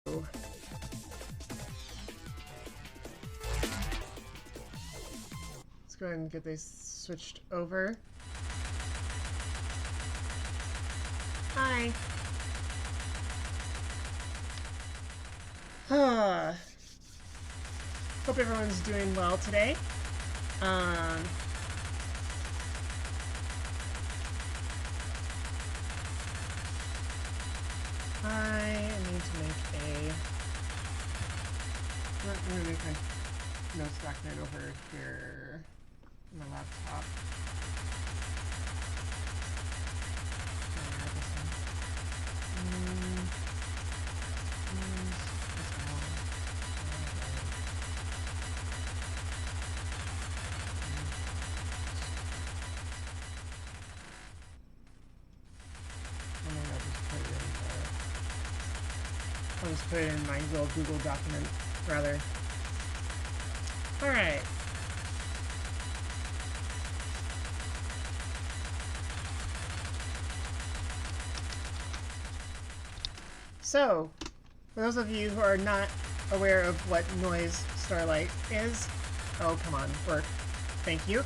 Let's go ahead and get these switched over. Hi. Hope everyone's doing well today. I need to make I'm going to make my notes document over here on my laptop. I'll just put it in my little Google document, rather. Alright. So, for those of you who are not aware of what NOISZ STΔRLIVHT is, oh, come on, work. Thank you.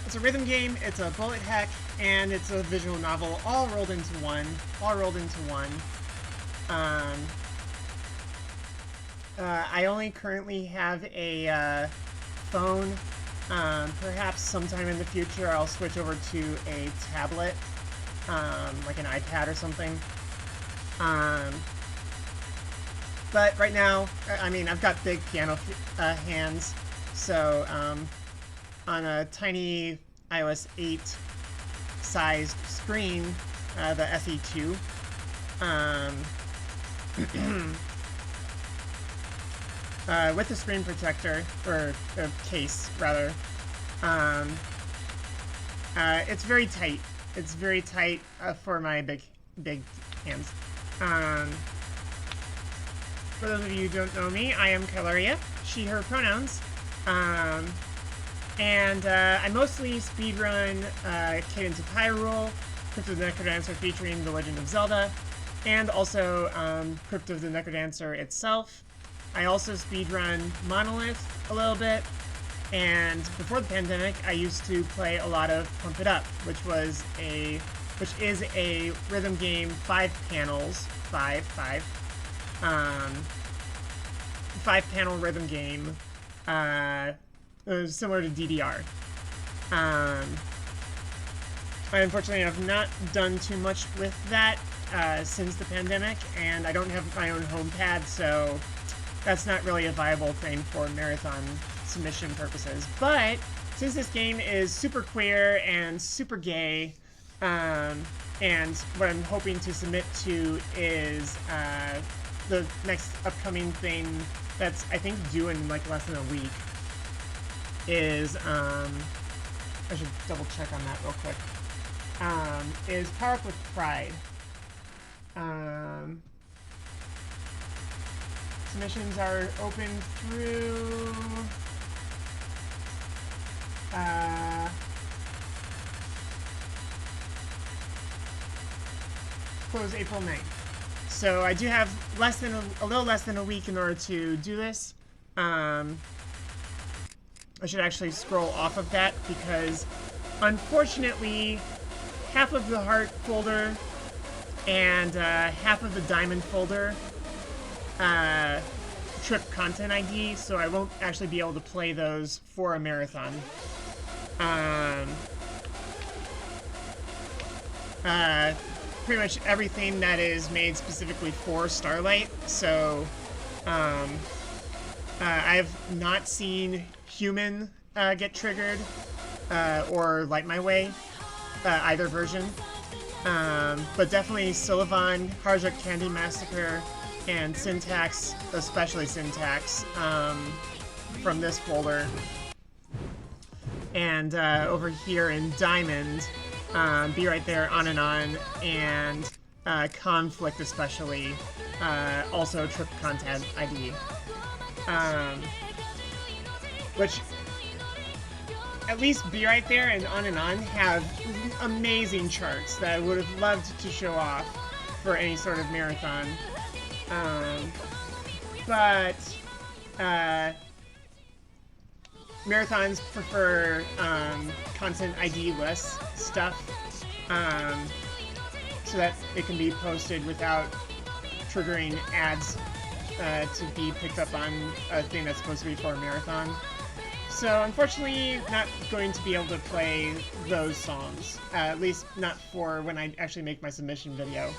It's a rhythm game, it's a bullet heck, and it's a visual novel, all rolled into one. I only currently have a phone. Perhaps sometime in the future I'll switch over to a tablet, like an iPad or something. But right now, I mean, I've got big piano hands, so on a tiny iOS 8 sized screen, the SE2, with the screen protector, or case rather, it's very tight. It's very tight for my big hands. For those of you who don't know me, I am Caleria, she, her pronouns, and I mostly speedrun Cadence of Hyrule, Crypt of the Necrodancer featuring The Legend of Zelda, and also Crypt of the Necrodancer itself. I also speedrun Monolith a little bit, and before the pandemic, I used to play a lot of Pump It Up, which is a rhythm game, 5 panels, 5-panel rhythm game, similar to DDR. I unfortunately have not done too much with that since the pandemic, and I don't have my own home pad, so that's not really a viable thing for marathon submission purposes. But since this game is super queer and super gay, and what I'm hoping to submit to is the next upcoming thing that's, I think, due in like less than a week, is I should double check on that real quick, is Power Up with Pride. Submissions are open through close April 9th. So I do have a little less than a week in order to do this. I should actually scroll off of that because, unfortunately, half of the heart folder and half of the diamond folder trip content ID, so I won't actually be able to play those for a marathon. Pretty much everything that is made specifically for Starlight, so I've not seen Human get triggered, or Light My Way, either version, but definitely Sylvan, Harjak Candy Massacre, and Syntax, especially Syntax, from this folder. And over here in Diamond, Be Right There, On and On, and Conflict especially, also Trip Content ID. Which, at least Be Right There and On have amazing charts that I would have loved to show off for any sort of marathon. But marathons prefer content ID-less stuff, so that it can be posted without triggering ads to be picked up on a thing that's supposed to be for a marathon. So unfortunately, not going to be able to play those songs, at least not for when I actually make my submission video.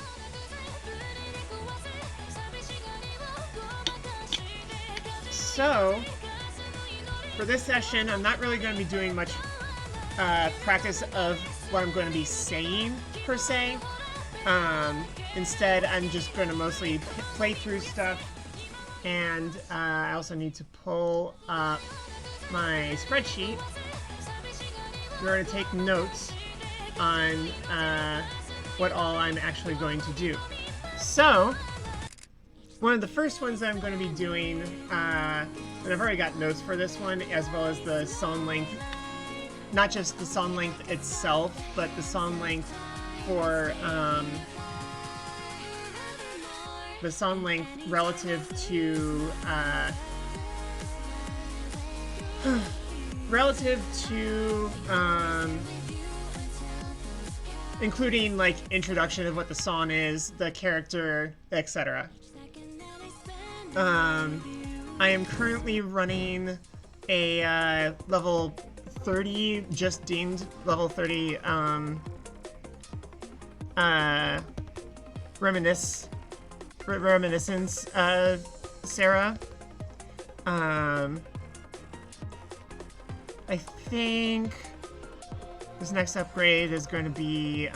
So, for this session, I'm not really going to be doing much practice of what I'm going to be saying, per se. Instead, I'm just going to mostly play through stuff, and I also need to pull up my spreadsheet. We're going to take notes on what all I'm actually going to do. So, one of the first ones that I'm going to be doing, and I've already got notes for this one, as well as the song length, not just the song length itself, but the song length for, the song length relative to, including, like, introduction of what the song is, the character, etc. I am currently running a level 30, just deemed level 30, Reminiscence, Sarah. I think this next upgrade is going to be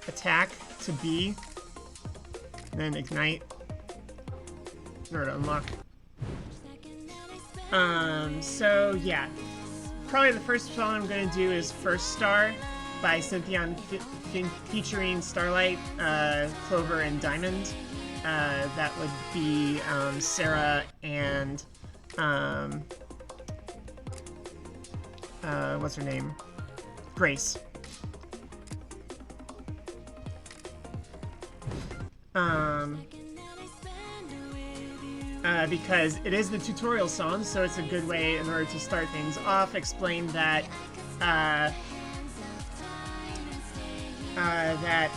attack to B, and then ignite in order to unlock. So yeah, probably the first song I'm going to do is First Star by Syntheon featuring Starlight, Clover, and Diamond. That would be Sarah and what's her name? Grace. Because it is the tutorial song, so it's a good way in order to start things off, explain that that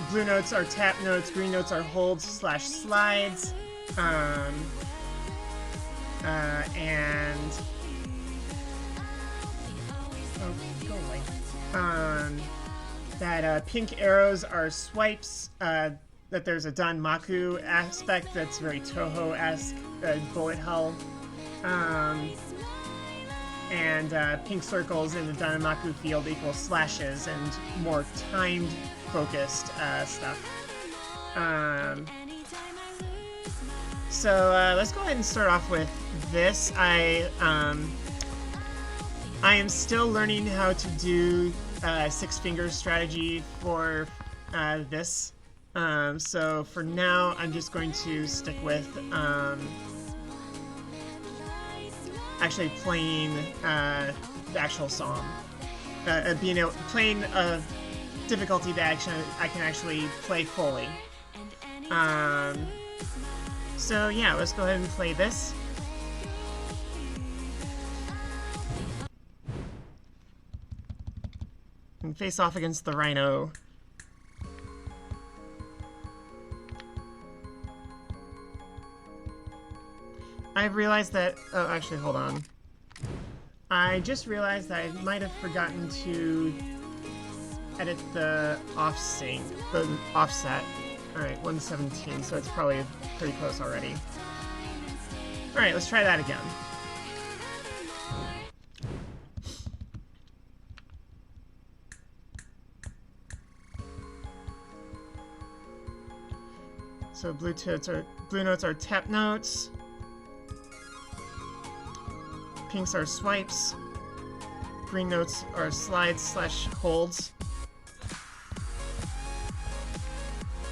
blue notes are tap notes, green notes are holds / slides, and oh, go away. That pink arrows are swipes. That there's a Danmaku aspect that's very Toho-esque, bullet hell. And pink circles in the Danmaku field equal slashes and more timed focused stuff. So let's go ahead and start off with this. I am still learning how to do six finger strategy for this. So for now, I'm just going to stick with actually playing the actual song, playing a difficulty that I can actually play fully. So yeah, let's go ahead and play this. And face off against the Rhino. I realized that, oh, actually, hold on. I just realized that I might have forgotten to edit the offset. Alright, 117, so it's probably pretty close already. Alright, let's try that again. So blue notes are tap notes. Pinks are swipes. Green notes are slides / holds.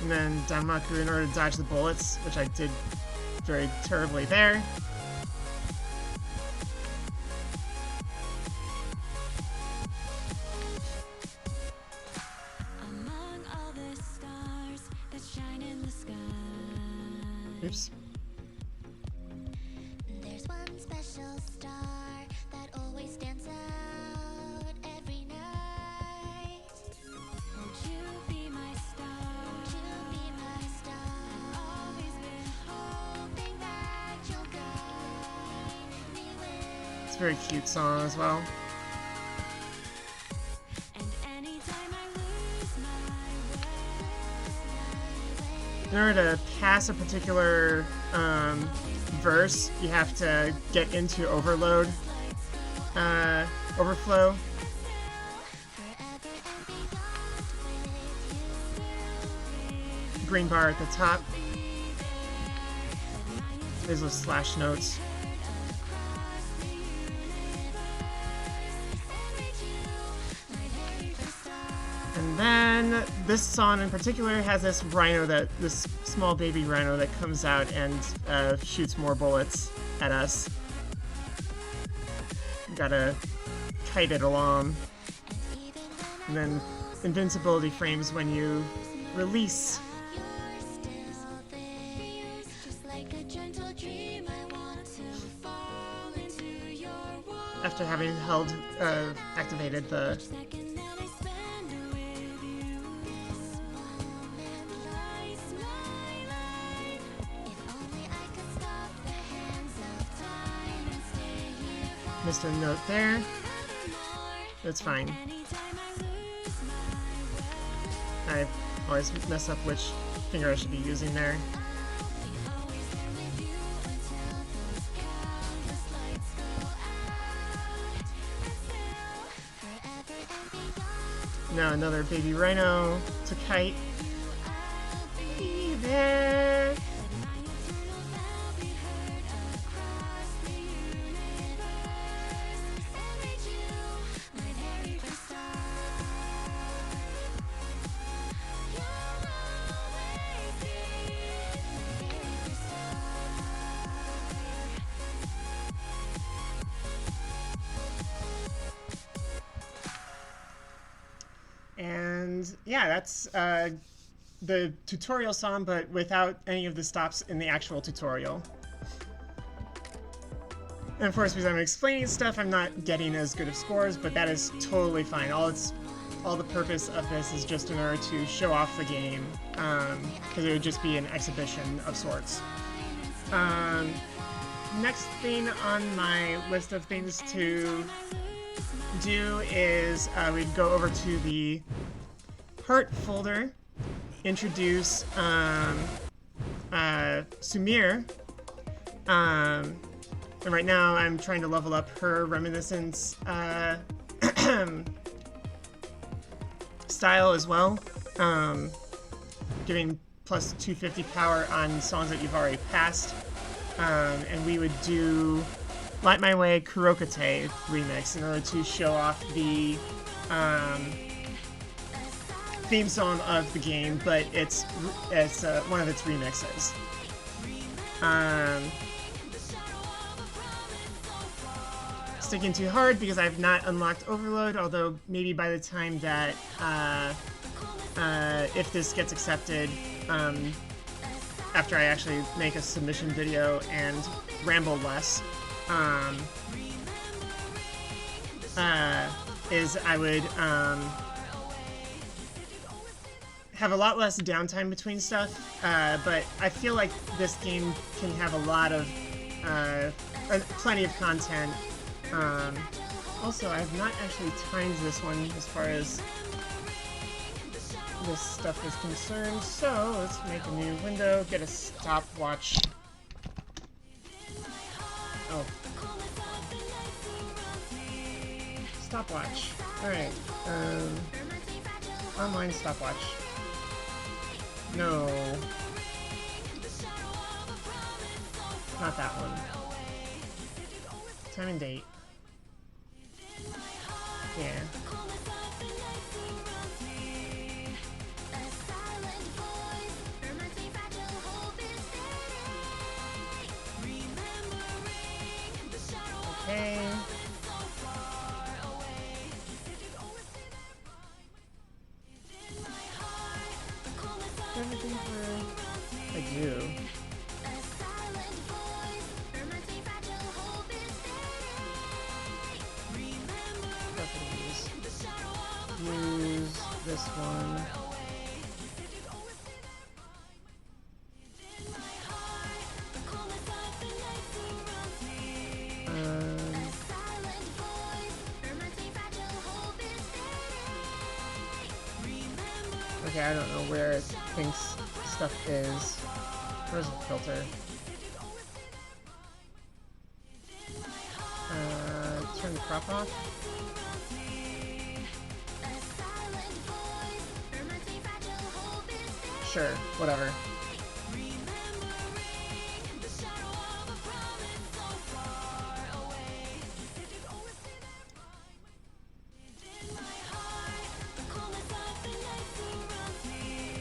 And then Danmaku in order to dodge the bullets, which I did very terribly there. Among all the stars that shine in the sky, Oops. There's one special star that always stands out every night. Won't you be my star? Won't you be my star? I've always been hoping that you'll guide me with. It's a very cute song as well. And anytime I lose my way, In order to pass a particular verse, you have to get into overflow. Green bar at the top. There's those slash notes. And then this song in particular has this small baby rhino that comes out and shoots more bullets at us. Gotta kite it along. And then invincibility frames when you release. After having activated the missed a note there. That's fine. I always mess up which finger I should be using there. Now another baby rhino to kite. Be there. And yeah, that's the tutorial song, but without any of the stops in the actual tutorial. And of course, because I'm explaining stuff, I'm not getting as good of scores, but that is totally fine. All the purpose of this is just in order to show off the game, because it would just be an exhibition of sorts. Next thing on my list of things to do is we'd go over to the heart folder, introduce Sumir, and right now I'm trying to level up her reminiscence style as well, giving plus 250 power on songs that you've already passed, and we would do Light My Way Kurokate remix in order to show off the theme song of the game, but it's one of its remixes. Sticking too hard because I've not unlocked Overload, although maybe by the time that if this gets accepted, after I actually make a submission video and ramble less, is I would have a lot less downtime between stuff, but I feel like this game can have a lot of plenty of content. Also, I have not actually timed this one as far as this stuff is concerned, so let's make a new window, get a stopwatch. Oh. Stopwatch. Alright. Online stopwatch. No. Not that one. Time and date. Yeah. Okay. Everything for I do. Okay, I don't know where it thinks stuff is. Where's the filter? Turn the crop off. Sure, whatever.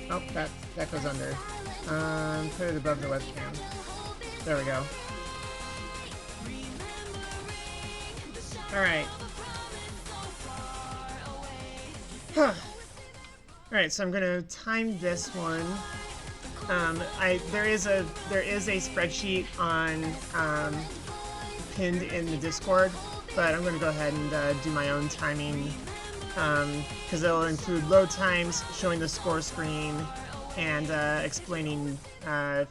Oh, that goes under. Put it above the webcam. There we go. Alright. Huh. Alright, so I'm gonna time this one. There is a spreadsheet on pinned in the Discord, but I'm gonna go ahead and do my own timing, because it'll include load times, showing the score screen, and explaining not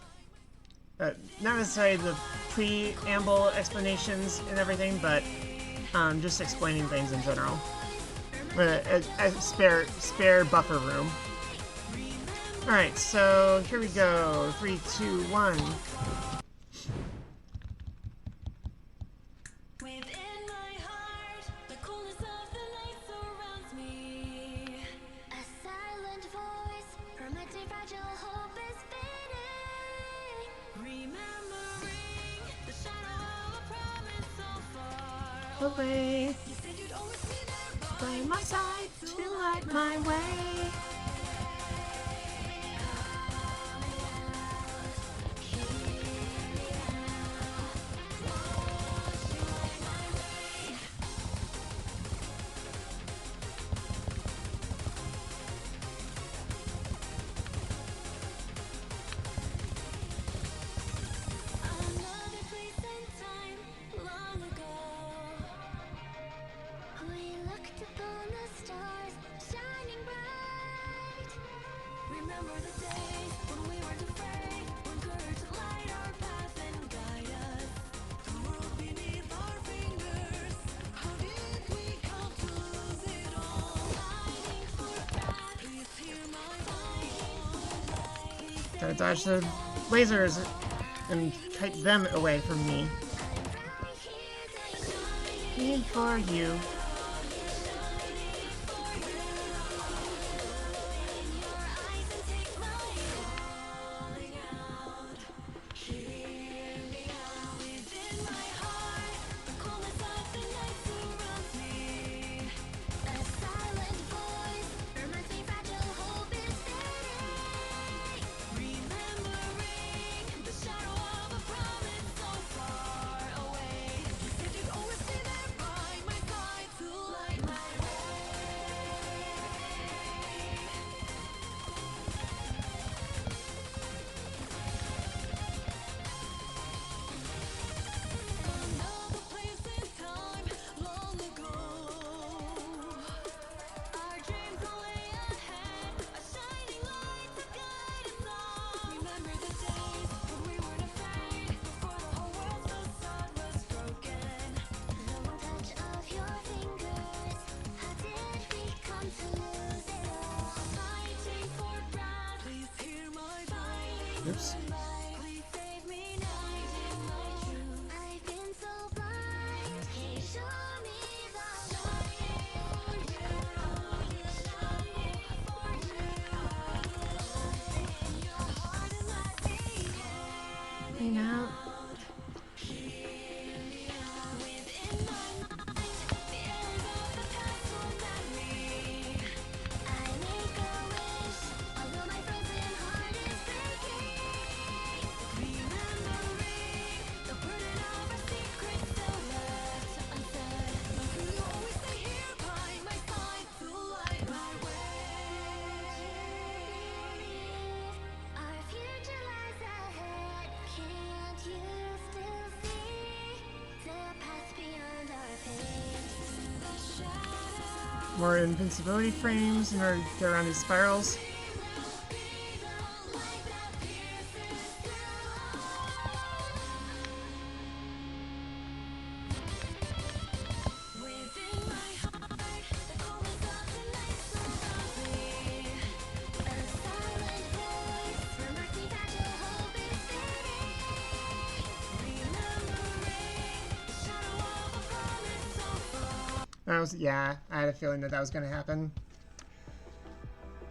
necessarily the preamble explanations and everything, but just explaining things in general. A spare buffer room. Alright, so here we go. 3, 2, 1. Away by my side to light my way. Gotta dodge the lasers and kite them away from me. Need for you. Oops. Hey now. More invincibility frames in order to get around these spirals. Yeah, I had a feeling that was gonna happen.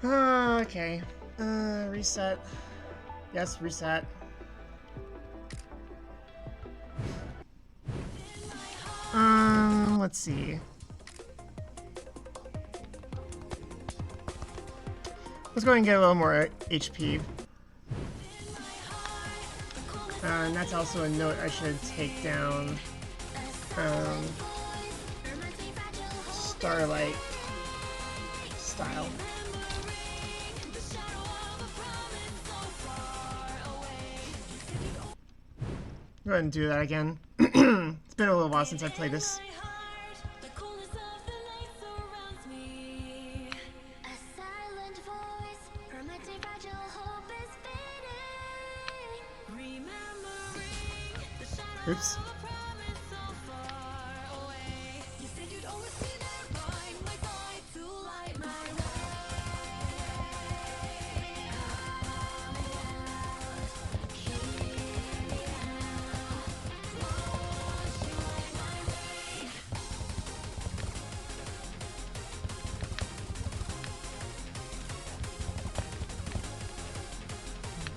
Okay. Reset. Yes, reset. Let's see. Let's go ahead and get a little more HP. And that's also a note I should take down. Starlight style. Go ahead and do that again. It's been a little while since I played this. Oops.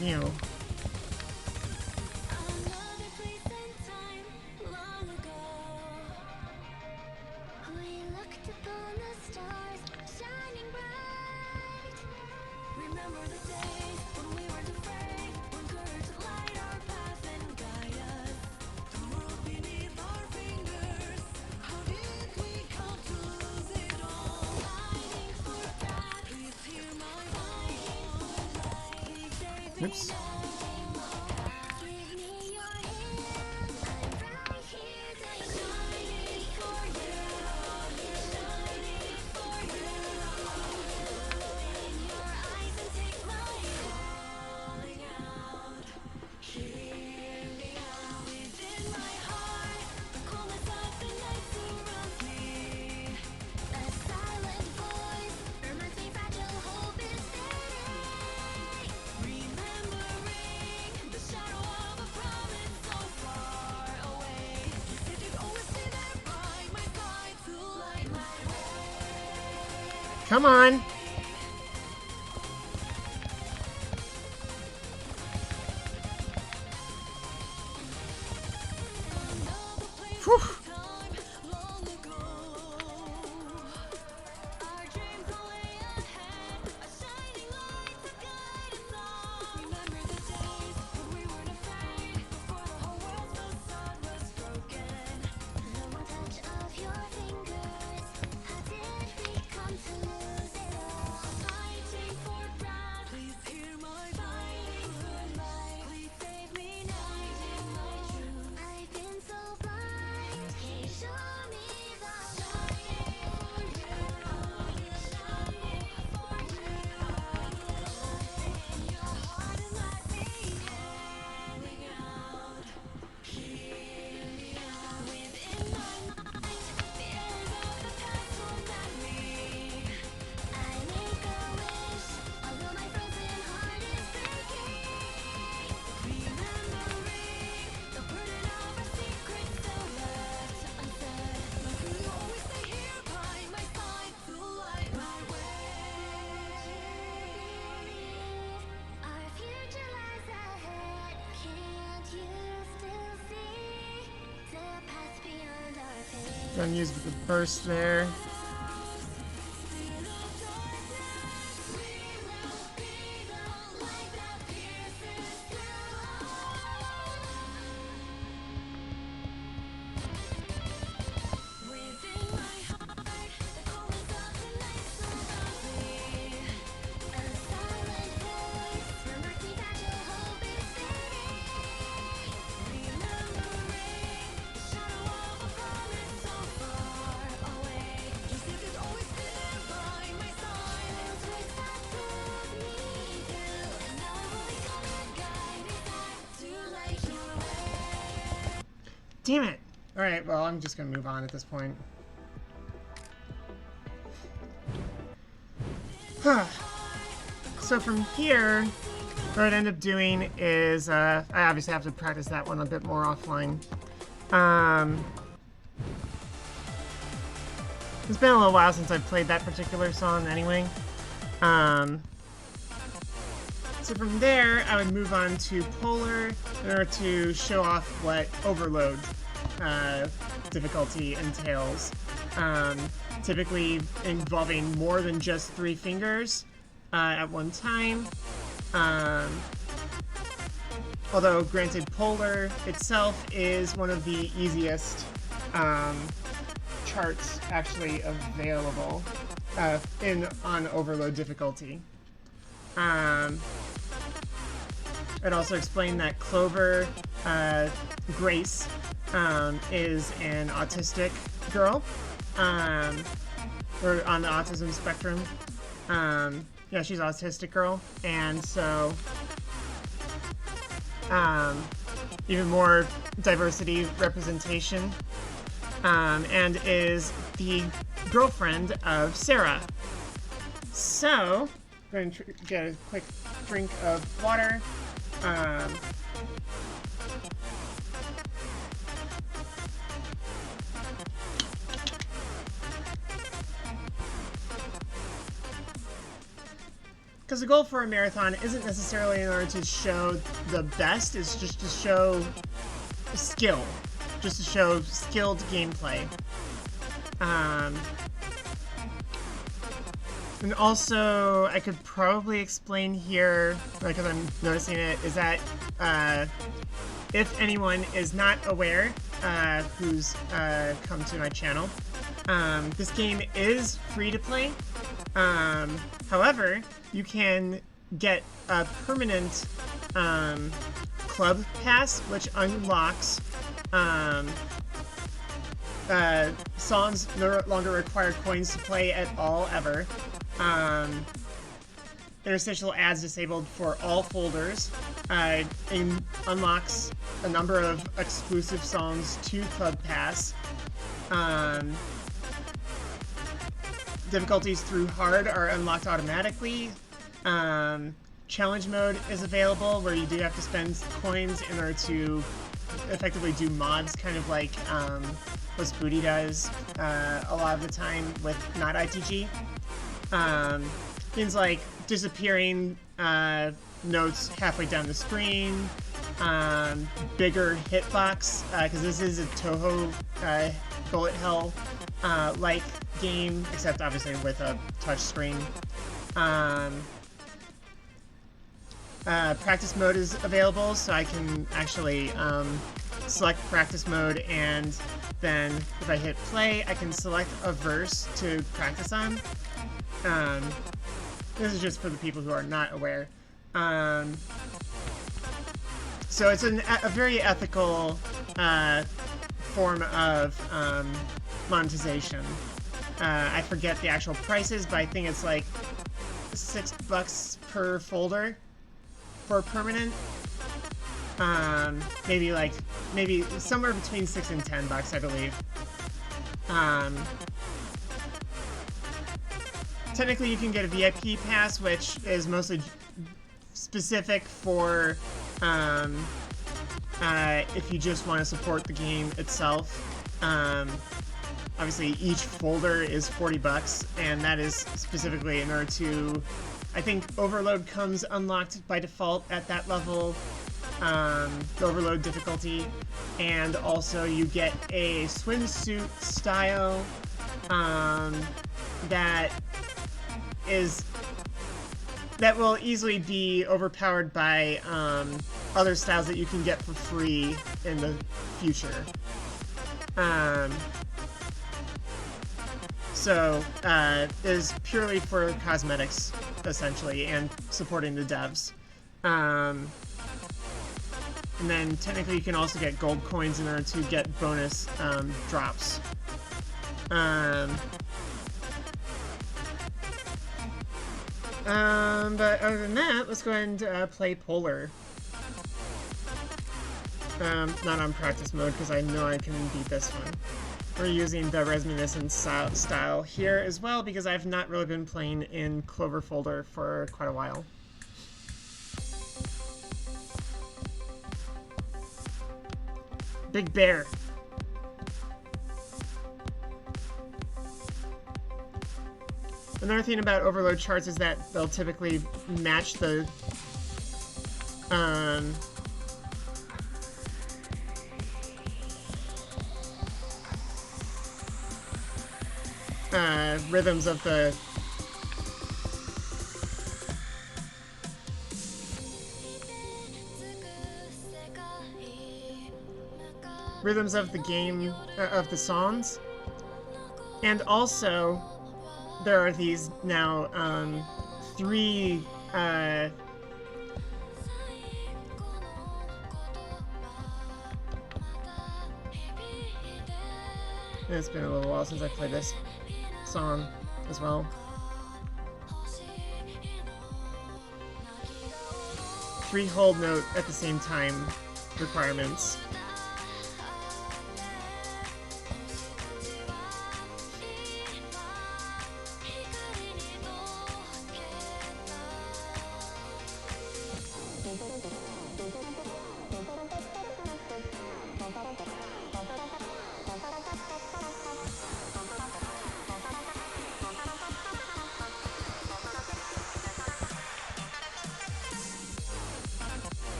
New. Oops. Come on. Whew. Gonna use the burst there. Damn it! Alright, well, I'm just gonna move on at this point. So from here, what I'd end up doing is, I obviously have to practice that one a bit more offline. It's been a little while since I've played that particular song anyway. So from there, I would move on to Polar in order to show off what Overload difficulty entails. Typically involving more than just 3 fingers at one time. Although, granted, Polar itself is one of the easiest charts actually available on Overload difficulty. I'd also explain that Clover Grace is an autistic girl, or on the autism spectrum. Yeah, she's an autistic girl, and so even more diversity representation, and is the girlfriend of Sarah. So, I'm going to get a quick drink of water. Because the goal for a marathon isn't necessarily in order to show the best, it's just to show skill. Just to show skilled gameplay. And also, I could probably explain here, because I'm noticing it, is that if anyone is not aware who's come to my channel, this game is free to play. However, you can get a permanent club pass, which unlocks songs no longer require coins to play at all, ever. Interstitial ads disabled for all folders. And unlocks a number of exclusive songs to Club Pass. Difficulties through hard are unlocked automatically. Challenge mode is available, where you do have to spend coins in order to effectively do mods, kind of like what Spoody does a lot of the time with not ITG. Things like disappearing notes halfway down the screen, bigger hitbox, because this is a Toho bullet hell like game, except obviously with a touch screen. Practice mode is available, so I can actually select practice mode, and then if I hit play, I can select a verse to practice on. This is just for the people who are not aware. So it's a very ethical form of monetization. I forget the actual prices, but I think it's like $6 per folder for permanent. Maybe somewhere between $6 and $10, I believe. Technically, you can get a VIP pass, which is mostly specific for if you just want to support the game itself. Obviously, each folder is $40, and that is specifically in order to... I think Overload comes unlocked by default at that level, the Overload difficulty, and also you get a swimsuit style that will easily be overpowered by other styles that you can get for free in the future. So, is purely for cosmetics, essentially, and supporting the devs. And then, technically, you can also get gold coins in order to get bonus drops. But other than that, let's go ahead and play Polar. Not on practice mode, because I know I can beat this one. We're using the Reminiscence style here as well, because I've not really been playing in Clover folder for quite a while. Big Bear. Another thing about overload charts is that they'll typically match the rhythms of the game, of the songs. And also, there are these now, 3, it's been a little while since I played this song as well. 3 hold note at the same time requirements.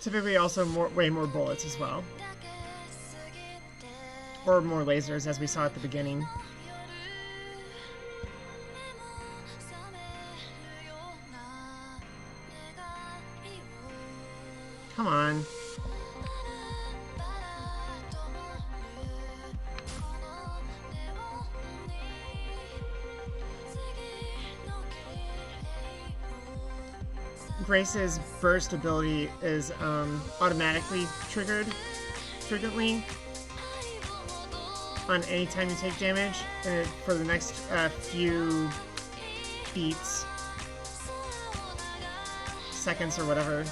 Typically also way more bullets as well. Or more lasers, as we saw at the beginning. Come on. Grace's burst ability is automatically triggered frequently on any time you take damage for the next few beats, seconds, or whatever.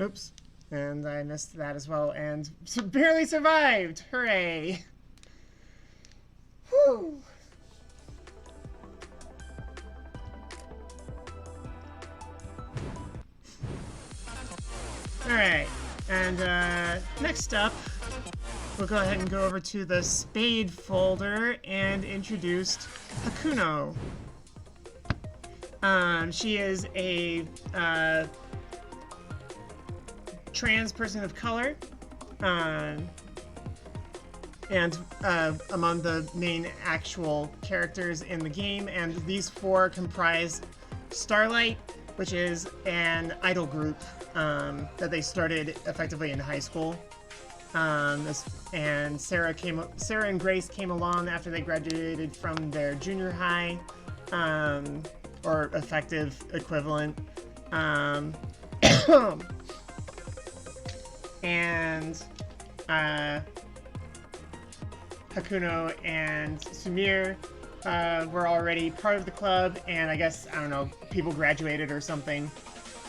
Oops. And I missed that as well, and barely survived! Hooray! Whew! Alright, and next up, we'll go ahead and go over to the Spade folder and introduce Hakuno. She is a trans person of color, and among the main actual characters in the game, and these 4 comprise Starlight, which is an idol group that they started effectively in high school. And Sarah and Grace came along after they graduated from their junior high, or effective equivalent. And Hakuno and Sumire were already part of the club, and I guess, I don't know, people graduated or something.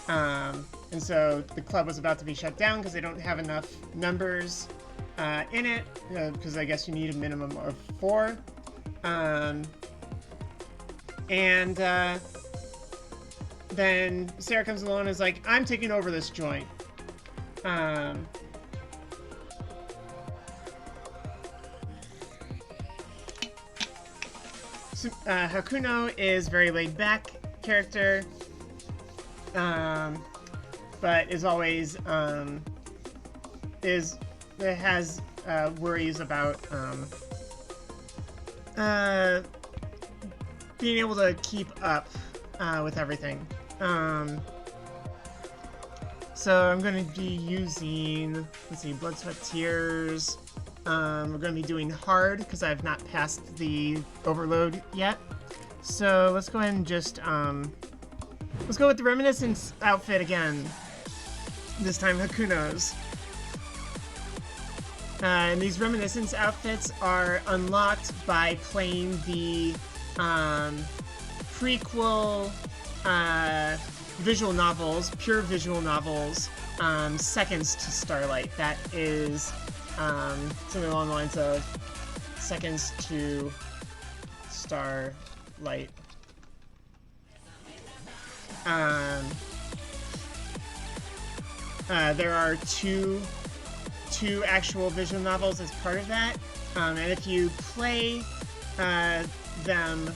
And so the club was about to be shut down because they don't have enough members in it, because I guess you need a minimum of 4. Then Sarah comes along and is like, I'm taking over this joint. Hakuno is very laid-back character, but is always has worries about being able to keep up with everything. So I'm going to be using, let's see, Blood, Sweat, Tears. We're going to be doing hard because I've not passed the overload yet. So let's go ahead and just let's go with the Reminiscence outfit again. This time Hakuno's. And these Reminiscence outfits are unlocked by playing the prequel visual novels, pure visual novels, Seconds to Starlight. That is something along the lines of Seconds to Starlight. There are two actual visual novels as part of that, and if you play them,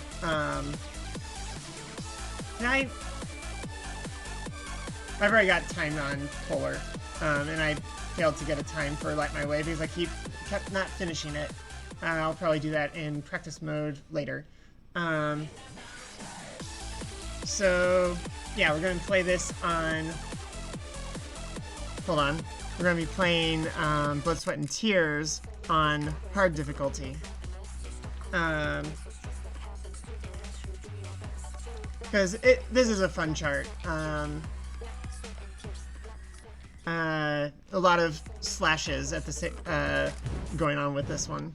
I've already got timed on Polar, and I failed to get a time for Light My Way because I kept not finishing it. I'll probably do that in practice mode later. So yeah, we're gonna play this on. Hold on. We're gonna be playing Blood, Sweat, and Tears on hard difficulty. Because this is a fun chart. A lot of slashes at the going on with this one.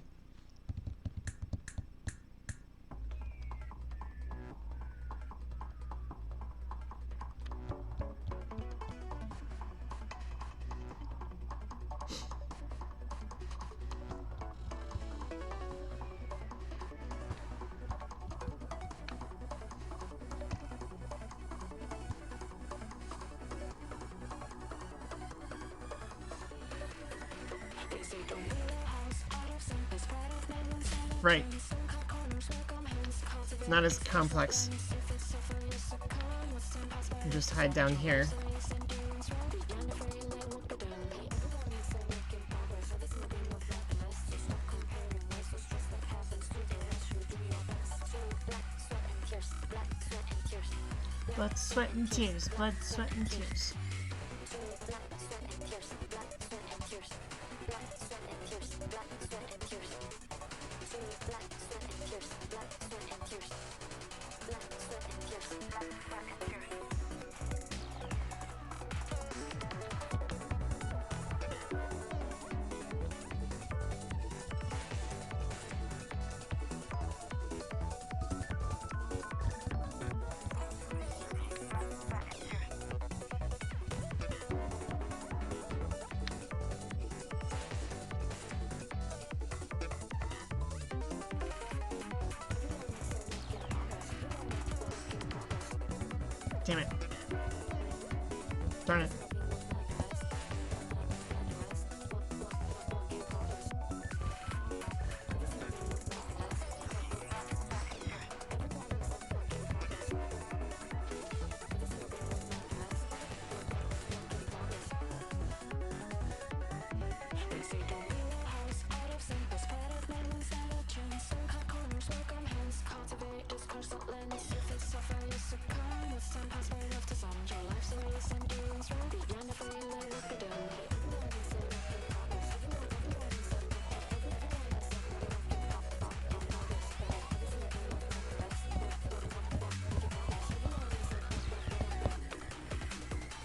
Right. Not as complex. You just hide down here. Blood, sweat, and tears. Blood, sweat, and tears. Damn it. Darn it.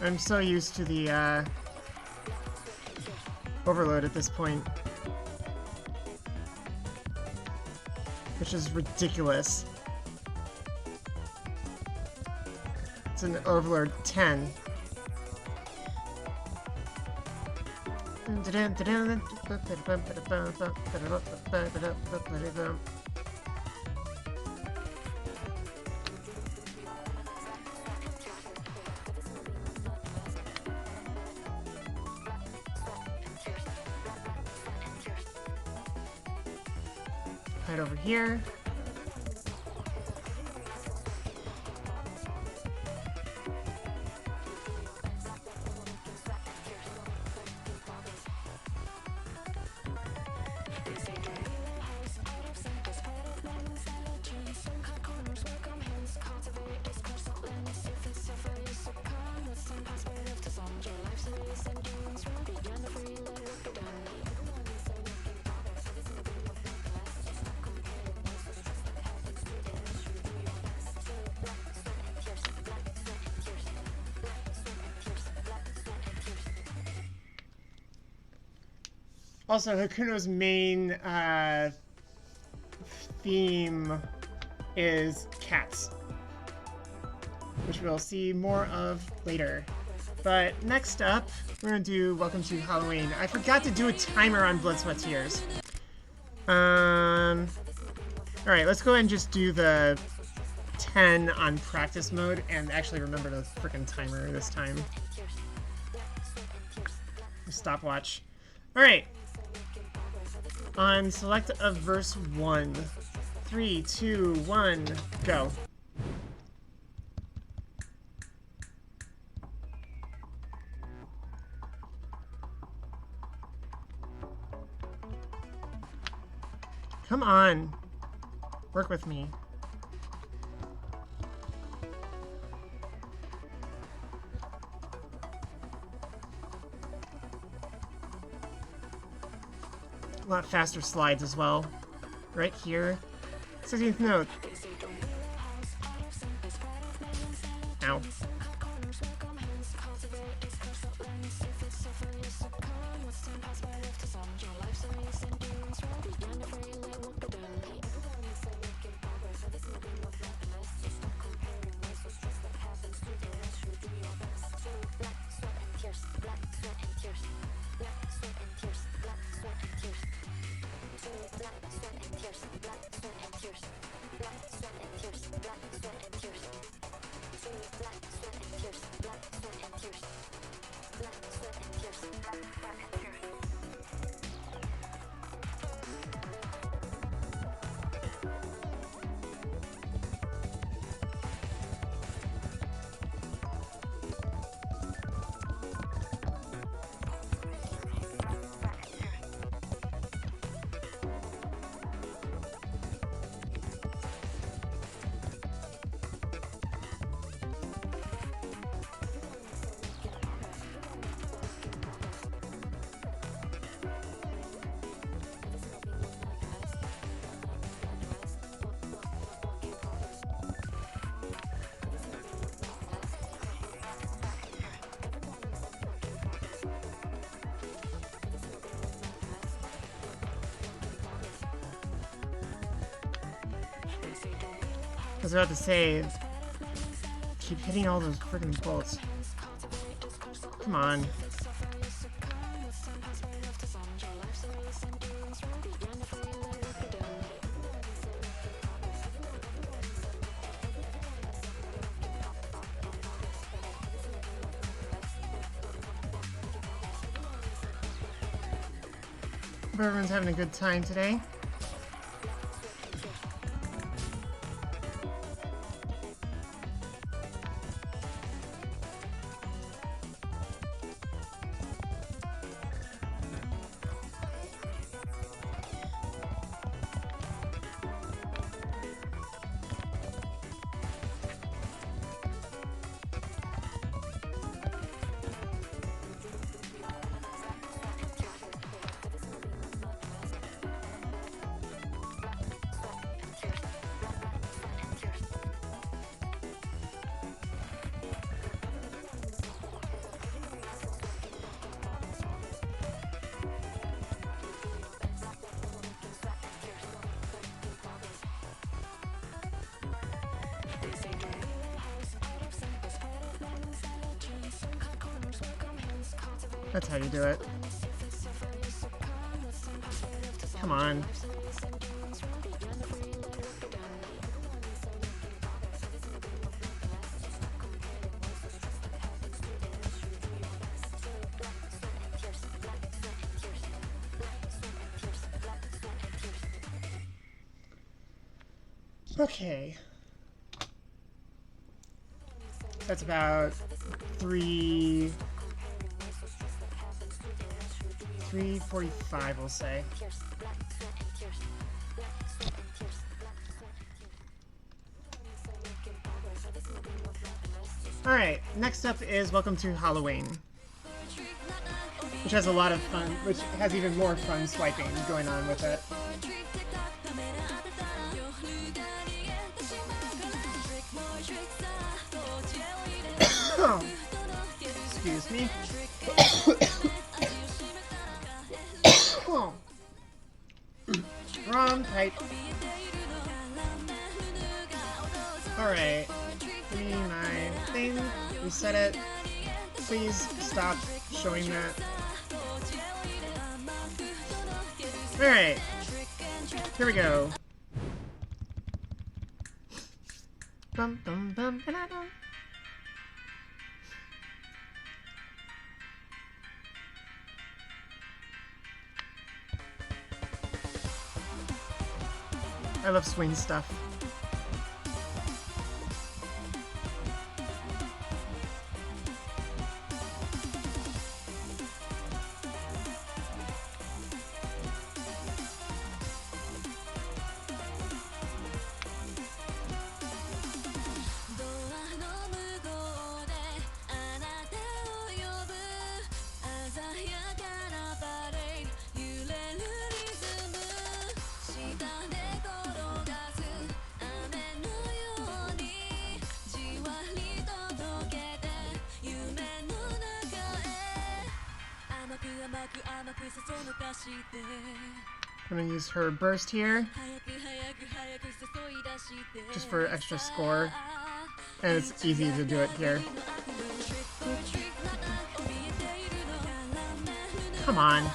I'm so used to the overload at this point. which is ridiculous. It's an Overlord 10. Right over here. Also, Hakuno's main theme is cats, which we'll see more of later. But next up, we're gonna do Welcome to Halloween. I forgot to do a timer on Blood, Sweat, Tears. Alright, let's go ahead and just do the 10 on practice mode and actually remember the freaking timer this time. Stopwatch. Alright. On select of verse 1. 3, 2, 1, go. Come on. Work with me. A lot faster slides as well. Right here. 16th note. Ow. I was about to say, keep hitting all those friggin' bolts. Come on. Hope everyone's having a good time today. That's how you do it. Come on. Okay. That's about 3:45, we'll say. Alright, next up is Welcome to Halloween, which has a lot of fun, which has even more fun swiping going on with it. Excuse me. Wrong type. Alright. Give me my thing. Reset it. Please stop showing that. Alright. Here we go. Bum, bum, bum, ba-da-dum. I love swing stuff. I'm gonna use her burst here, just for extra score, and it's easy to do it here. Come on.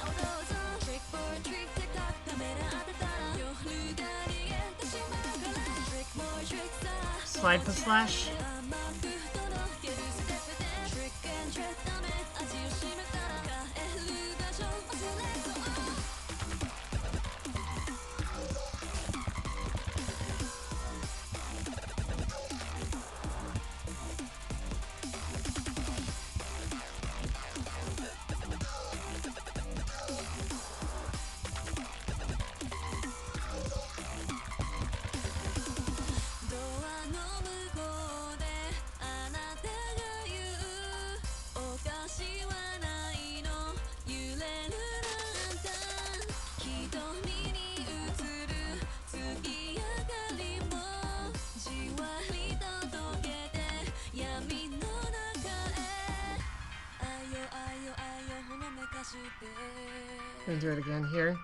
Slide to slash. Gonna do it again here.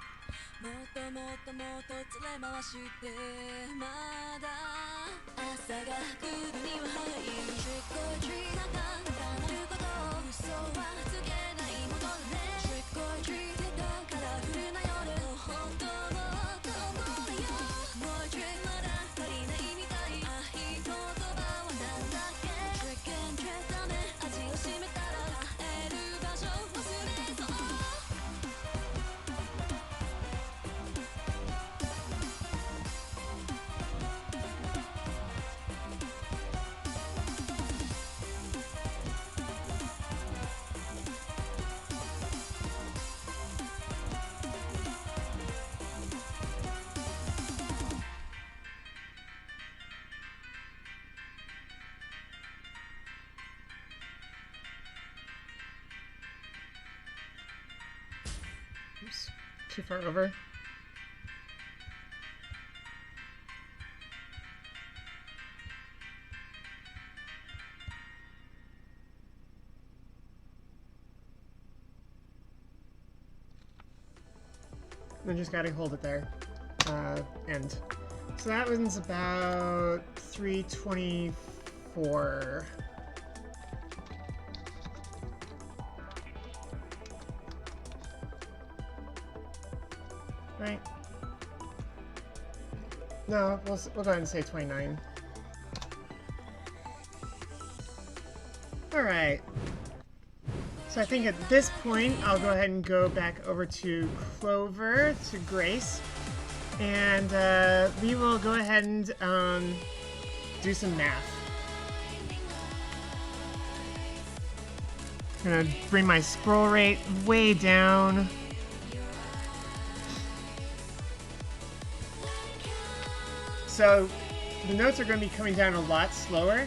Oops, too far over. And just gotta hold it there. End. So that one's about 3:24. right? No, we'll go ahead and say 29. Alright. So I think at this point, I'll go ahead and go back over to Clover, to Grace. And we will go ahead and do some math. I'm gonna bring my scroll rate way down. So the notes are going to be coming down a lot slower,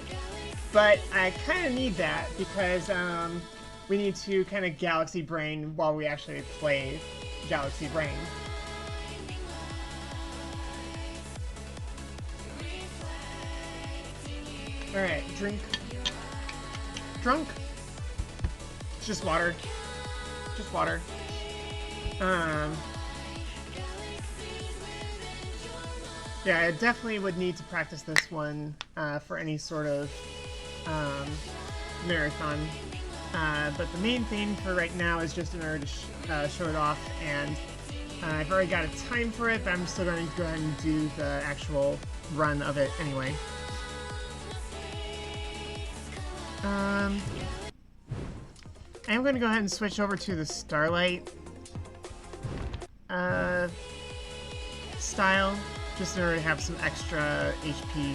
but I kind of need that because we need to kind of Galaxy Brain while we actually play Galaxy Brain. Alright, drink. Drunk? It's just water. Just water. Yeah, I definitely would need to practice this one for any sort of marathon. But the main thing for right now is just in order to show it off, and I've already got a time for it, but I'm still going to go ahead and do the actual run of it anyway. I'm going to go ahead and switch over to the Starlight style, just in order to have some extra HP.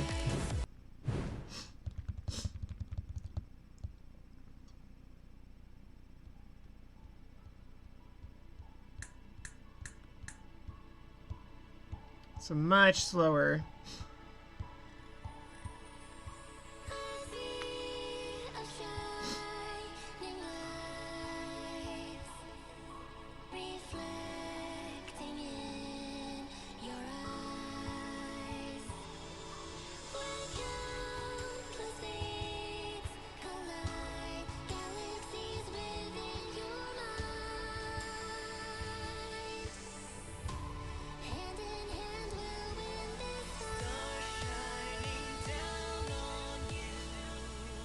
So much slower.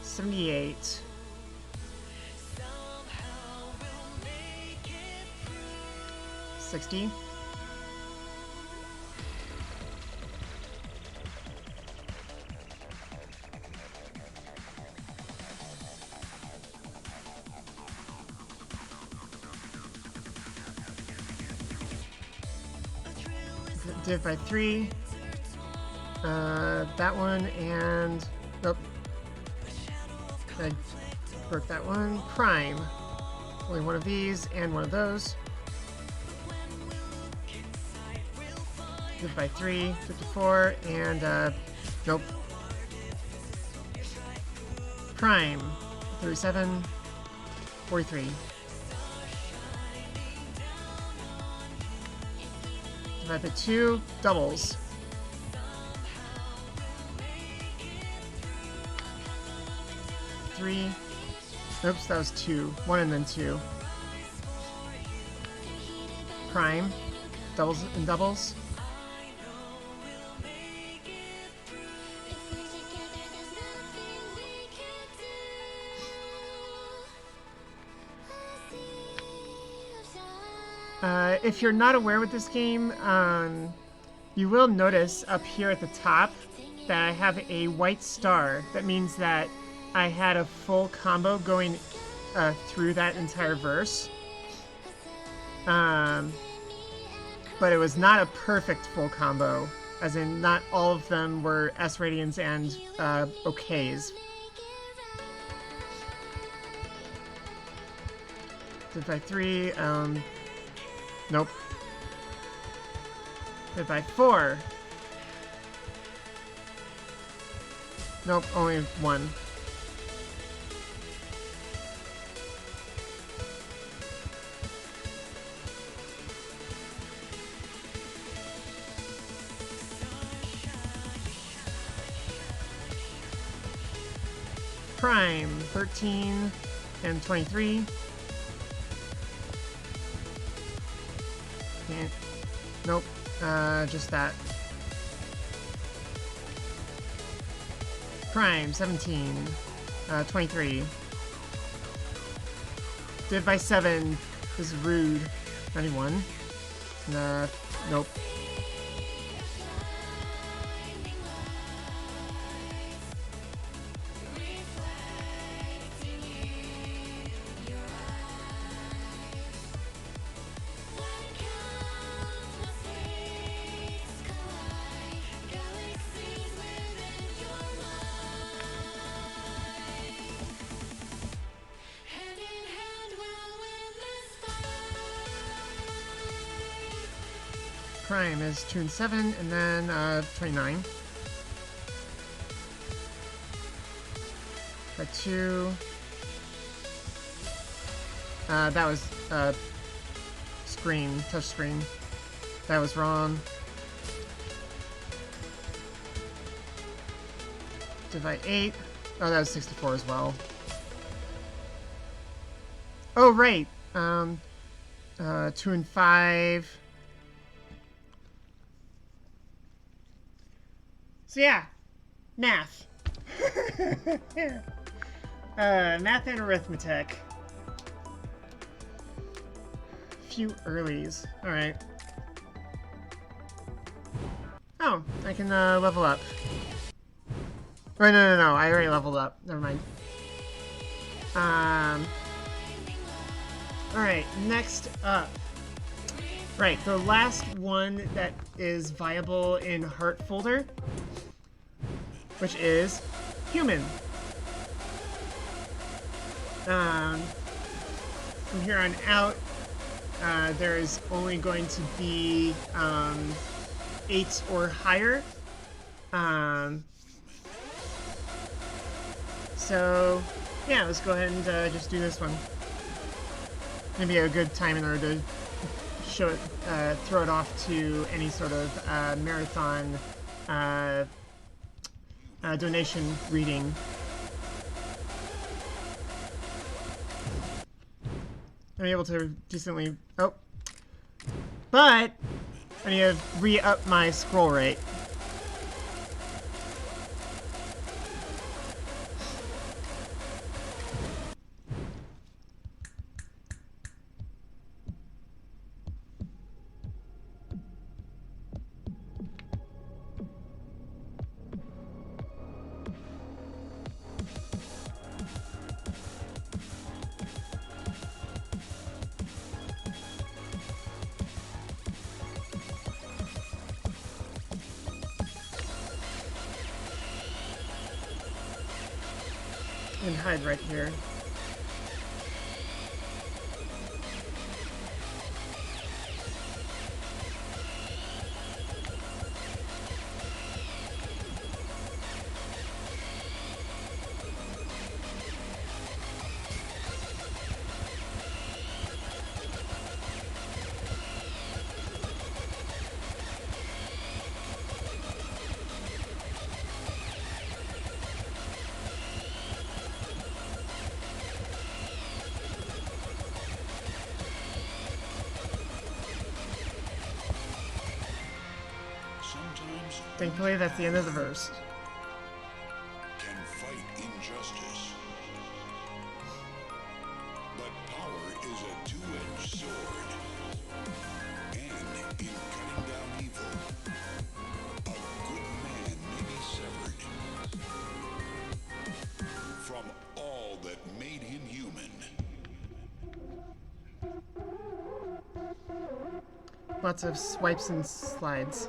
$78. $60. Div by 3. That one and nope. I broke that one. Prime. Only one of these and one of those. Div by 3, 54, and nope. Prime. 37, 43. Divide by 2, doubles. 3. Oops, that was 2. 1 and then 2. Prime. Doubles and doubles. If you're not aware with this game, you will notice up here at the top that I have a white star. That means that I had a full combo going through that entire verse. But it was not a perfect full combo, as in not all of them were S radians and okays. Did by 3, nope. Did by 4. Nope, only 1. Prime, 13 and 23. Can't. Nope. Just that. Prime, 17. 23. Div by 7. This is rude. 91. Nope. Crime is 2 and 7, and then 29. Got 2. That was screen, touch screen. That was wrong. Divide 8. Oh, that was 64 as well. Oh, right. 2 and 5. So yeah, math. Math and arithmetic. Few earlies. Alright. Oh, I can level up. Right, no, I already leveled up. Never mind. Alright, next up. Right, the last one that is viable in Heart folder, which is human. From here on out, there is only going to be 8 or higher. So, yeah, let's go ahead and just do this one. Maybe a good time in order to show it, throw it off to any sort of marathon donation reading. I'm able to decently... Oh. But I need to re-up my scroll rate. And hide right here. Thankfully, that's the end of the verse. Can fight injustice, but power is a two-edged sword, and in cutting down evil, a good man may be severed from all that made him human. Lots of swipes and slides.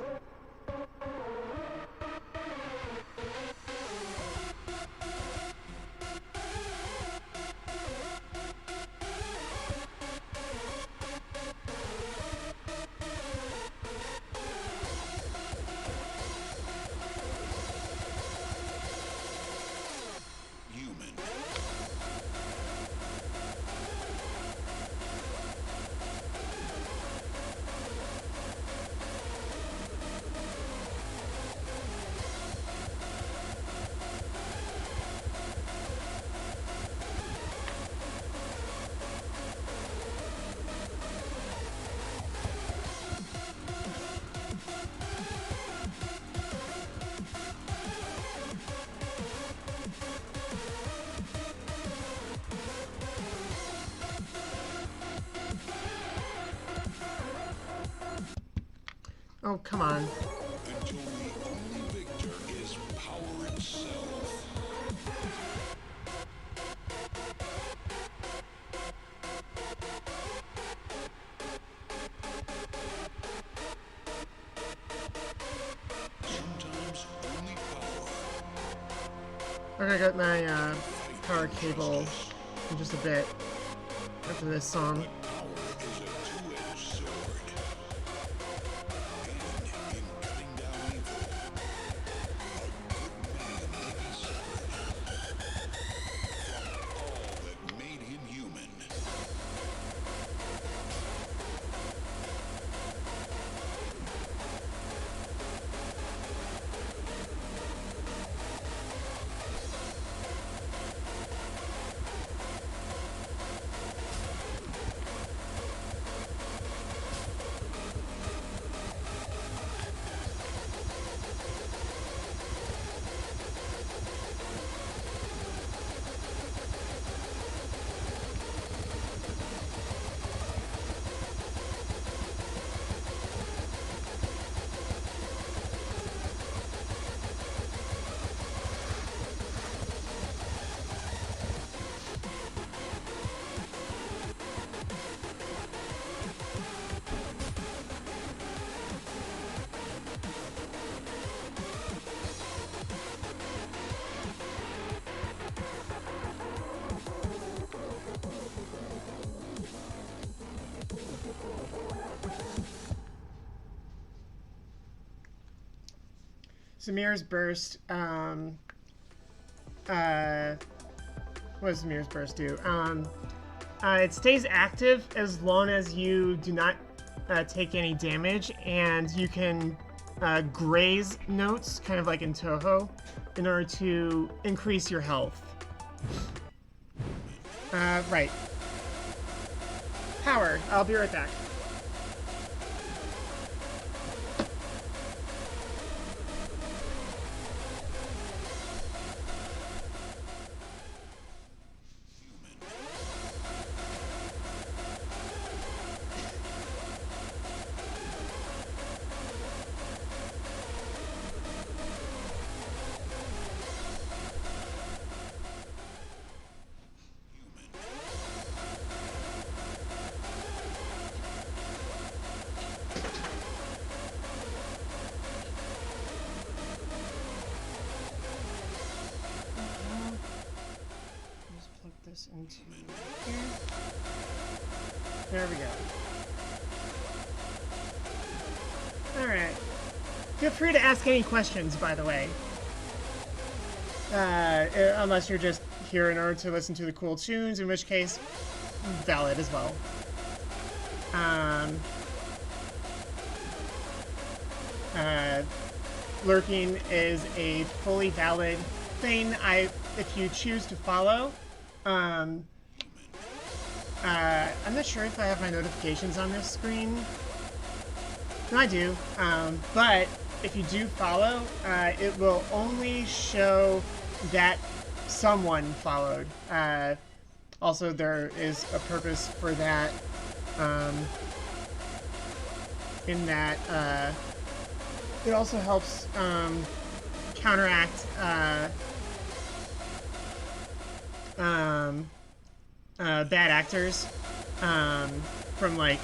Oh, come on. until the only victor is power itself. Sometimes only power. Okay, I got my power cable in just a bit after this song. Power is a two-edged sword. And in cutting down evil, a good man may be severed from all that made him human. Samir's Burst, what does Samir's Burst do? It stays active as long as you do not take any damage, and you can graze notes, kind of like in Toho, in order to increase your health. Right. Power. I'll be right back. This into here. There we go. Alright. Feel free to ask any questions, by the way. Unless you're just here in order to listen to the cool tunes, in which case, valid as well. Lurking is a fully valid thing. If you choose to follow, I'm not sure if I have my notifications on this screen. No, I do. But if you do follow, it will only show that someone followed. Also, there is a purpose for that, in that it also helps counteract bad actors from like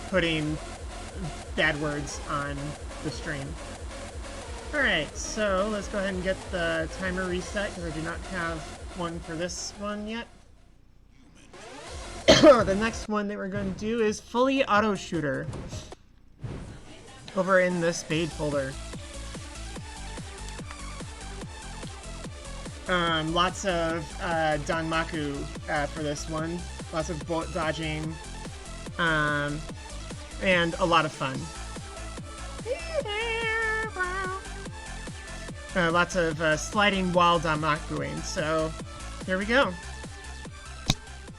putting bad words on the stream. Alright, so let's go ahead and get the timer reset because I do not have one for this one yet. The next one that we're going to do is fully auto shooter over in the spade folder. Lots of Danmaku for this one. Lots of bullet dodging. And a lot of fun. Lots of sliding while Danmakuing. So, here we go.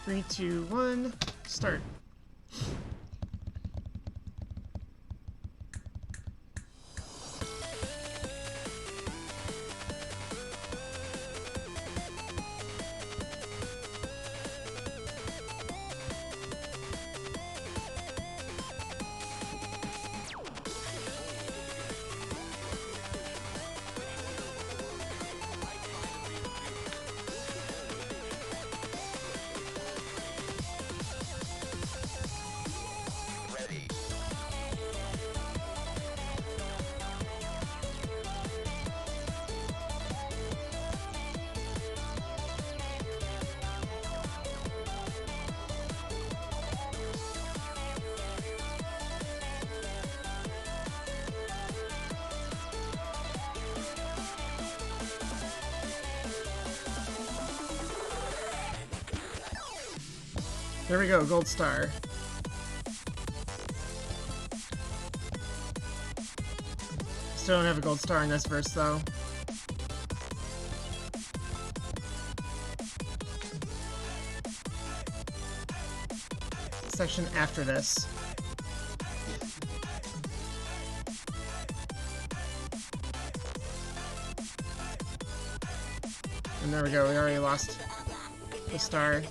3, 2, 1, start. There we go, gold star. Still don't have a gold star in this verse, though. Section after this. And there we go, we already lost the star.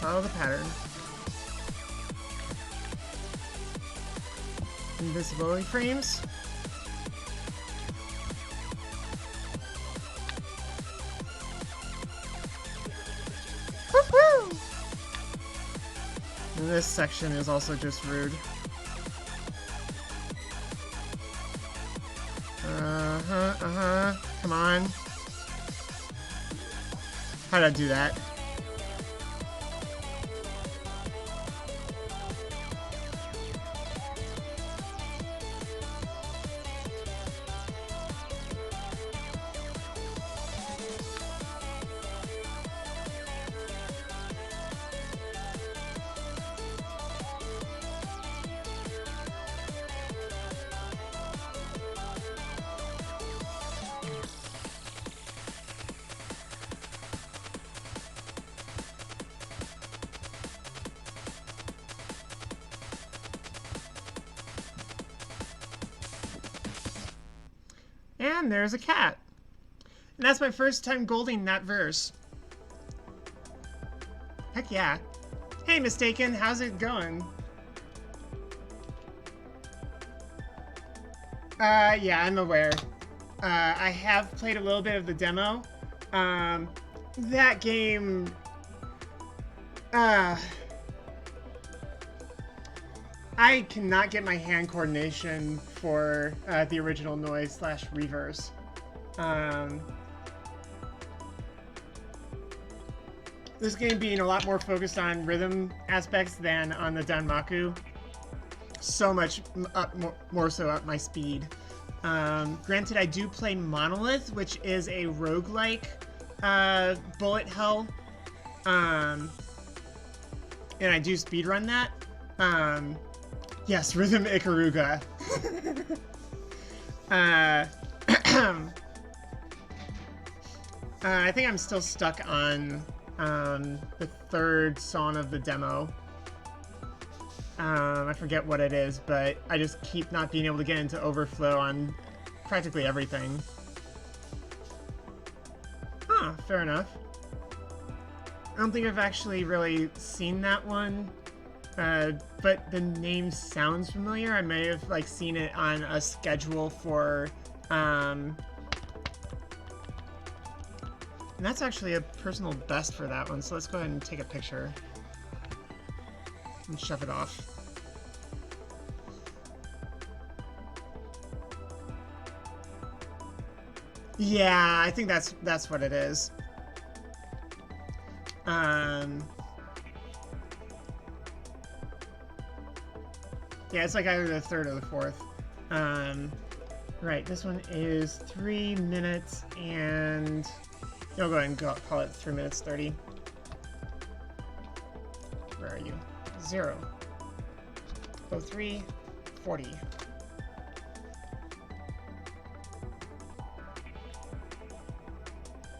Follow the pattern. Invisibility frames. Woo-hoo! And this section is also just rude. Come on. How did I do that? And there's a cat. And that's my first time golding that verse. Heck yeah. Hey, Mistaken, how's it going? Yeah, I'm aware. I have played a little bit of the demo. That game... I cannot get my hand coordination for the original NOISZ/Reverse. This game being a lot more focused on rhythm aspects than on the Danmaku. So much more so up my speed. Granted, I do play Monolith, which is a roguelike bullet hell. And I do speedrun that. Yes, Rhythm Ikaruga. I think I'm still stuck on the third song of the demo. I forget what it is, but I just keep not being able to get into overflow on practically everything. Huh, fair enough. I don't think I've actually really seen that one. But the name sounds familiar. I may have like seen it on a schedule for and that's actually a personal best for that one, so let's go ahead and take a picture and shove it off. Yeah, I think that's what it is. Yeah, it's like either the third or the fourth. Right, this one is 3 minutes and... I'll go ahead and call it 3 minutes 30. Where are you? 0. 03, 40.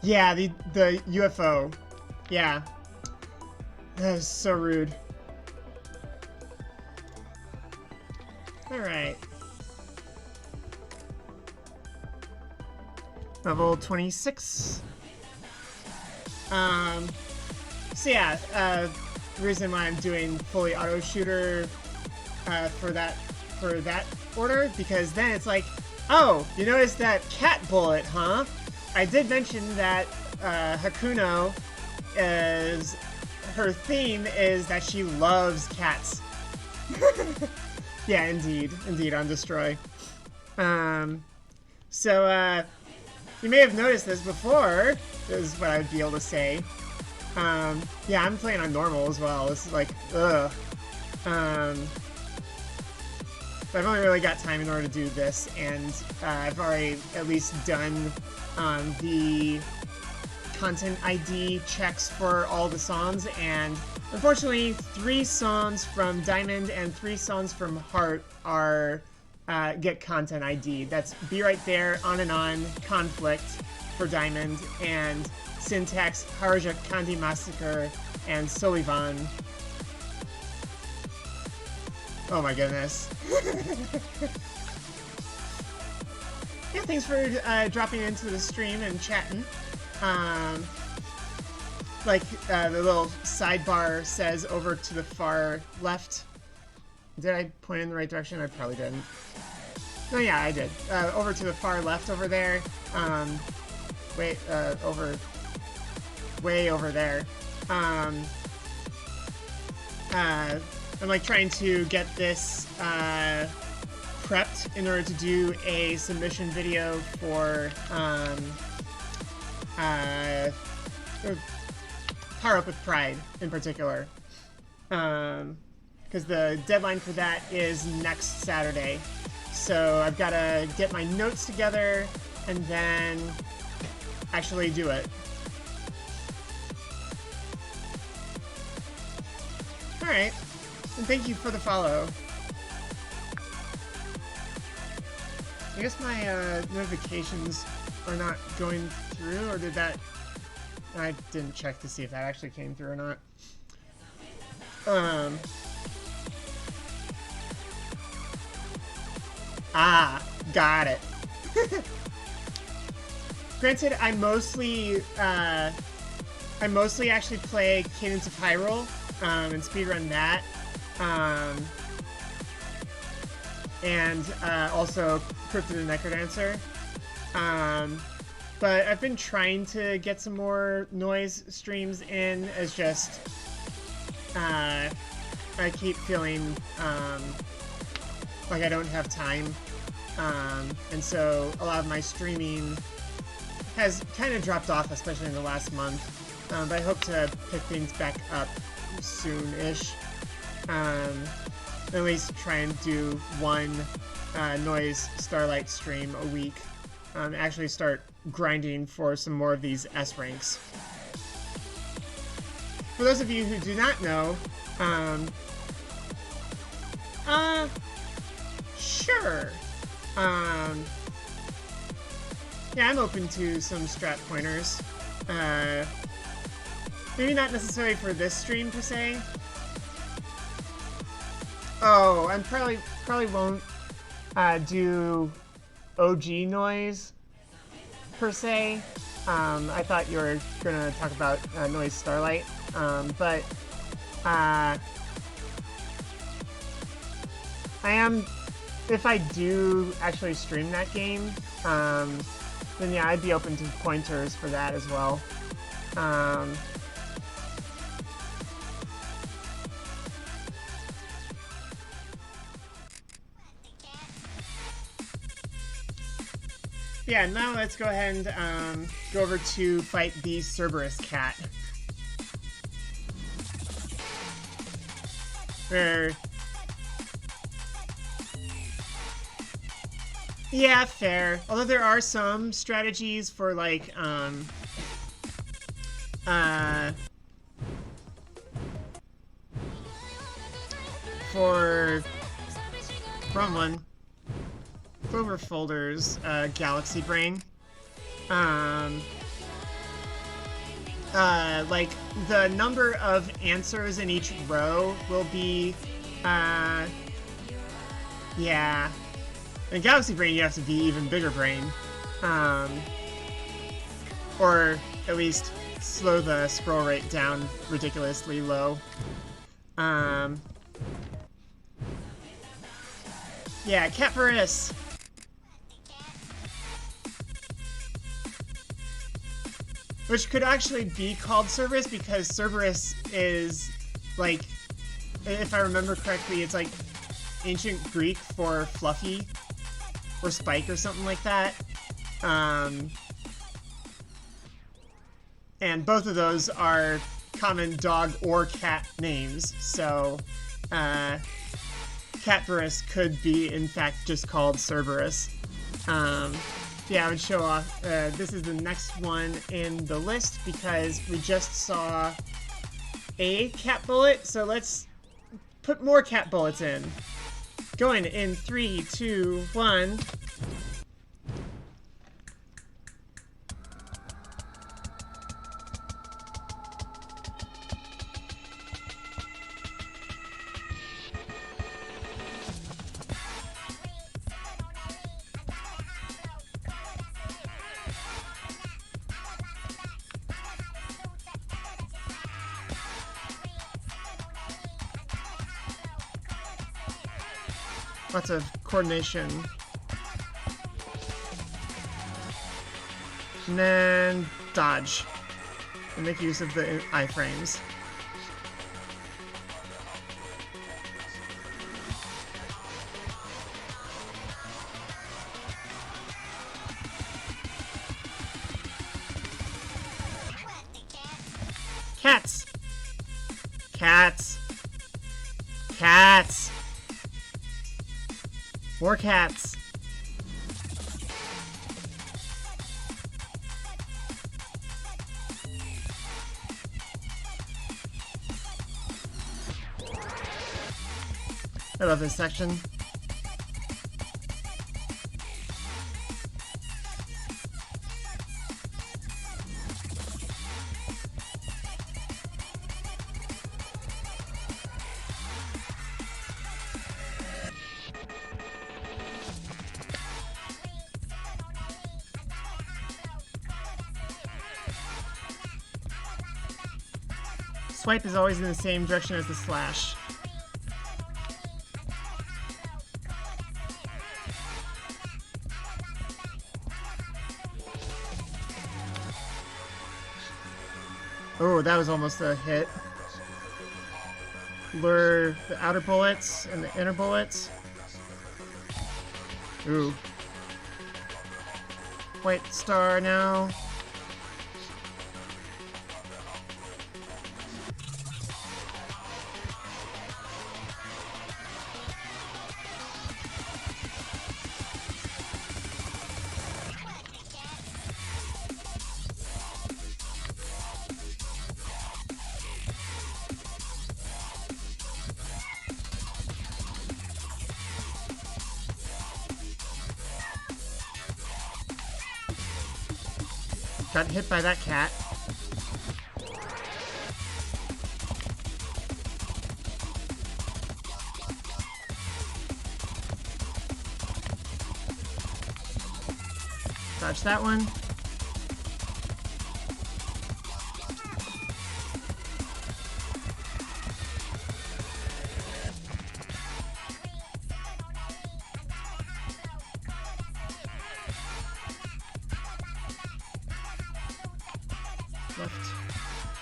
Yeah, the UFO. Yeah. That is so rude. Alright. Level 26. So yeah, the reason why I'm doing fully auto shooter for that order, because then it's like, oh, you noticed that cat bullet, huh? I did mention that Hakuno is her theme is that she loves cats. Yeah, indeed, on Destroy. So you may have noticed this before, is what I'd be able to say. Yeah, I'm playing on normal as well. This is like, ugh. But I've only really got time in order to do this, and I've already at least done the content ID checks for all the songs, and unfortunately 3 songs from Diamond and 3 songs from Heart are get content ID. That's Be Right There, On and On, Conflict for Diamond, and Syntax, Haraja Kandi Massacre, and Solivan. Oh my goodness. Yeah, thanks for dropping into the stream and chatting. Like the little sidebar says, over to the far left. Did I point in the right direction? I probably didn't. No, yeah, I did. Over to the far left over there. Wait, way over there. I'm like trying to get this prepped in order to do a submission video for Power Up with Pride in particular, because the deadline for that is next Saturday. So I've got to get my notes together and then actually do it. Alright, and thank you for the follow. I guess my notifications are not going through, or did that... I didn't check to see if that actually came through or not. Got it. Granted, I mostly actually play Cadence of Hyrule, and speedrun that, and also Cryptid the Necrodancer. But I've been trying to get some more NOISZ streams in, as just I keep feeling like I don't have time, and so a lot of my streaming has kind of dropped off, especially in the last month. But I hope to pick things back up soon-ish. At least try and do one NOISZ Starlight stream a week. Actually start grinding for some more of these S ranks. For those of you who do not know, sure. Yeah, I'm open to some strat pointers. Maybe not necessarily for this stream per se. Oh, I probably won't do OG NOISZ per se. I thought you were gonna talk about NOISZ Starlight, but I am. If I do actually stream that game, then yeah, I'd be open to pointers for that as well. Yeah, now let's go ahead and go over to fight the Cerberus cat. Yeah, fair. Although there are some strategies for, like, wrong one. Clover Folders, Galaxy Brain. Like, the number of answers in each row will be, yeah. In Galaxy Brain, you have to be even bigger brain. Or at least slow the scroll rate down ridiculously low. Yeah, Catparis. Which could actually be called Cerberus because Cerberus is, like, if I remember correctly, it's like ancient Greek for fluffy or spike or something like that. And both of those are common dog or cat names, so Catparis could be, in fact, just called Cerberus. Yeah, I would show off. This is the next one in the list because we just saw a cat bullet, so let's put more cat bullets in. Going in 3, 2, 1. Lots of coordination. And then dodge. And make use of the iframes. Cats! Cats! Cats! More cats! I love this section. Swipe is always in the same direction as the slash. Oh, that was almost a hit. Lure the outer bullets and the inner bullets. Ooh. White star now. Got hit by that cat. Dodge that one.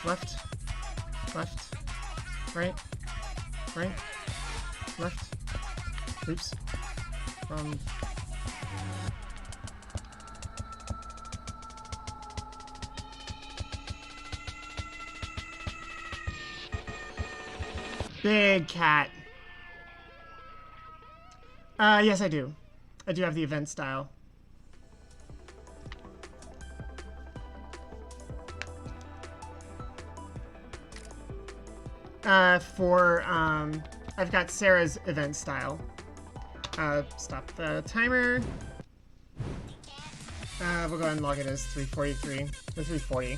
Left, left, right, right, left, oops, big cat. Yes I do. I do have the event style. I've got Sarah's event style. Stop the timer. We'll go ahead and log it as 343, or 340.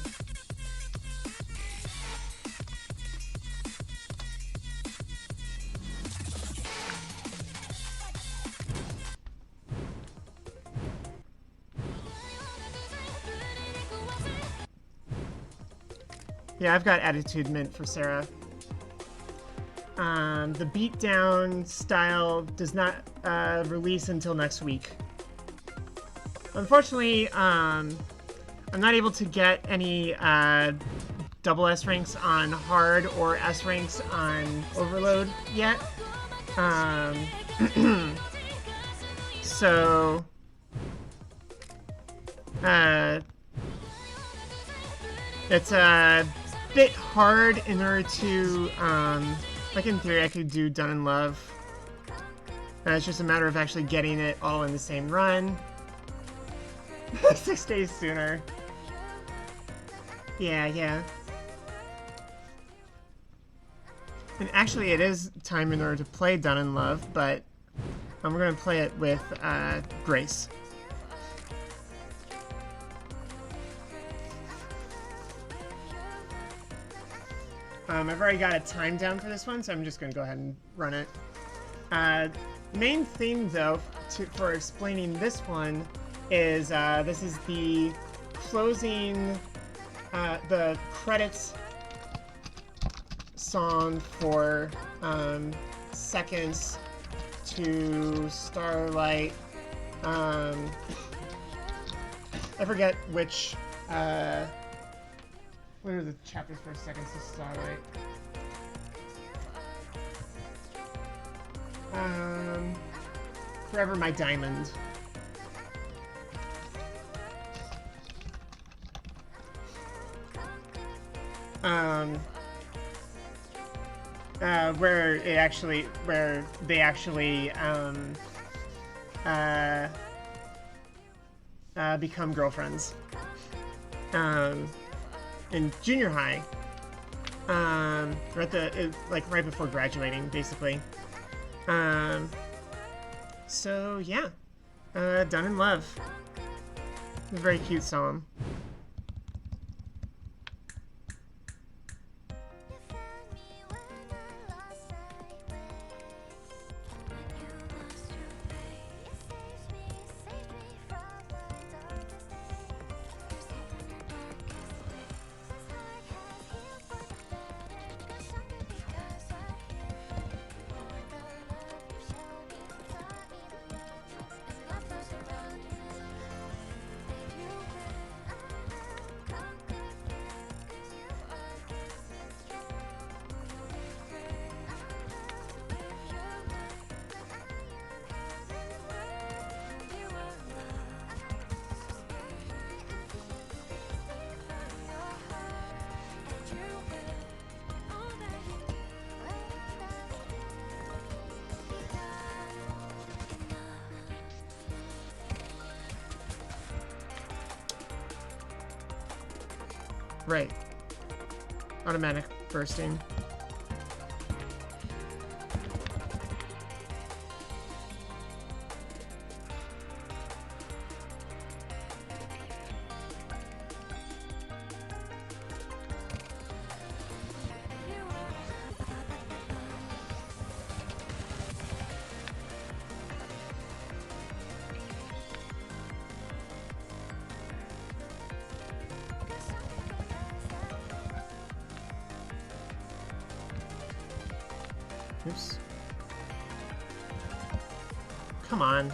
Yeah, I've got Attitude Mint for Sarah. The beatdown style does not release until next week. Unfortunately, I'm not able to get any double S ranks on hard or S ranks on overload yet. So it's a bit hard in order to like in theory I could do Done in Love. It's just a matter of actually getting it all in the same run. 6 days sooner. Yeah. And actually it is time in order to play Done in Love, but we're going to play it with Grace. I've already got a time down for this one, so I'm just going to go ahead and run it. Main thing, though, for explaining this one is this is the closing, the credits song for Seconds to Starlight. I forget which. What are the chapters for Seconds to Starlight? Forever My Diamond. Where they actually become girlfriends. In junior high, or at the like right before graduating, basically. So yeah, Done in Love. A very cute song. Right. Automatic bursting. Oops. Come on.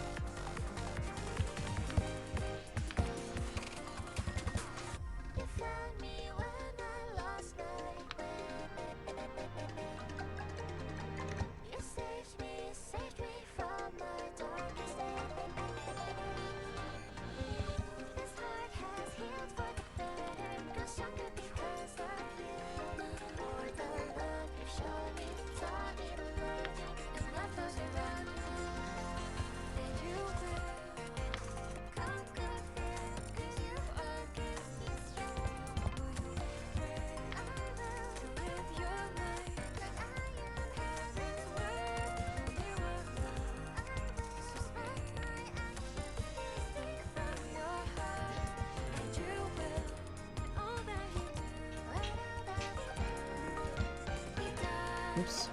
Oops.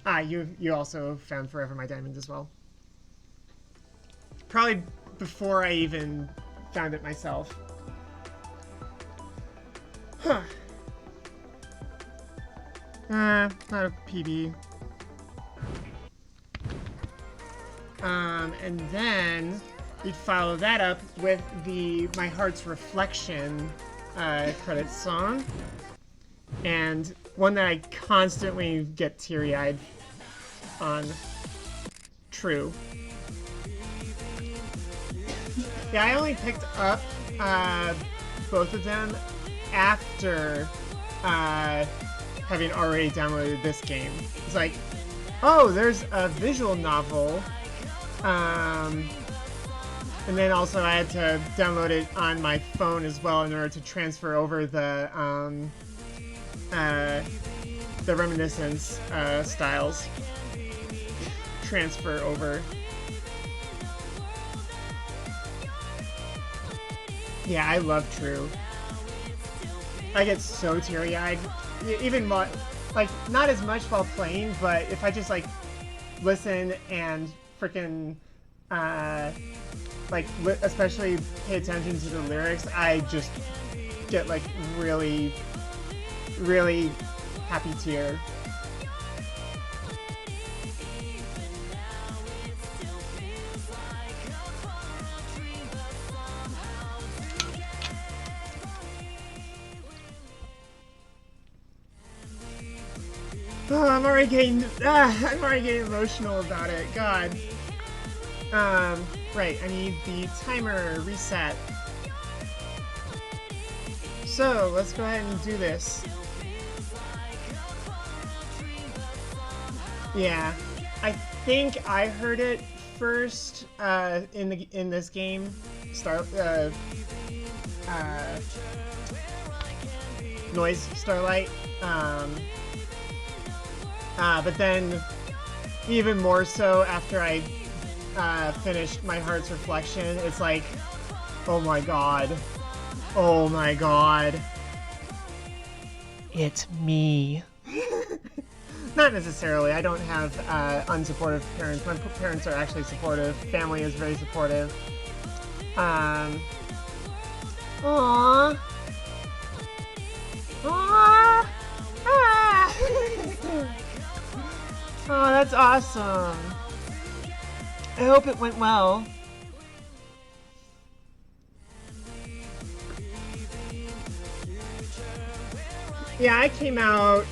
Ah, you also found Forever My Diamonds as well. Probably before I even found it myself. Huh. Not a PB. And then we'd follow that up with the My Heart's Reflection credits song. And one that I constantly get teary-eyed on. True. Yeah, I only picked up both of them after having already downloaded this game. It's like, oh, there's a visual novel. And then also I had to download it on my phone as well in order to transfer over the reminiscence styles. Transfer over. Yeah, I love True. I get so teary-eyed. Even while, like, not as much while playing, but if I just, like, listen and freaking, like, especially pay attention to the lyrics, I just get, like, really, really happy tear. Oh, I'm already getting emotional about it. God. Right, I need the timer reset. So, let's go ahead and do this. Yeah, I think I heard it first in this game. NOISZ STDRLIVHT. But then, even more so after I finished My Heart's Reflection, it's like, oh my god. Oh my god. It's me. Not necessarily. I don't have unsupportive parents. My parents are actually supportive. Family is very supportive. Aww. Aww. Ah. Oh, that's awesome. I hope it went well. Yeah, I came out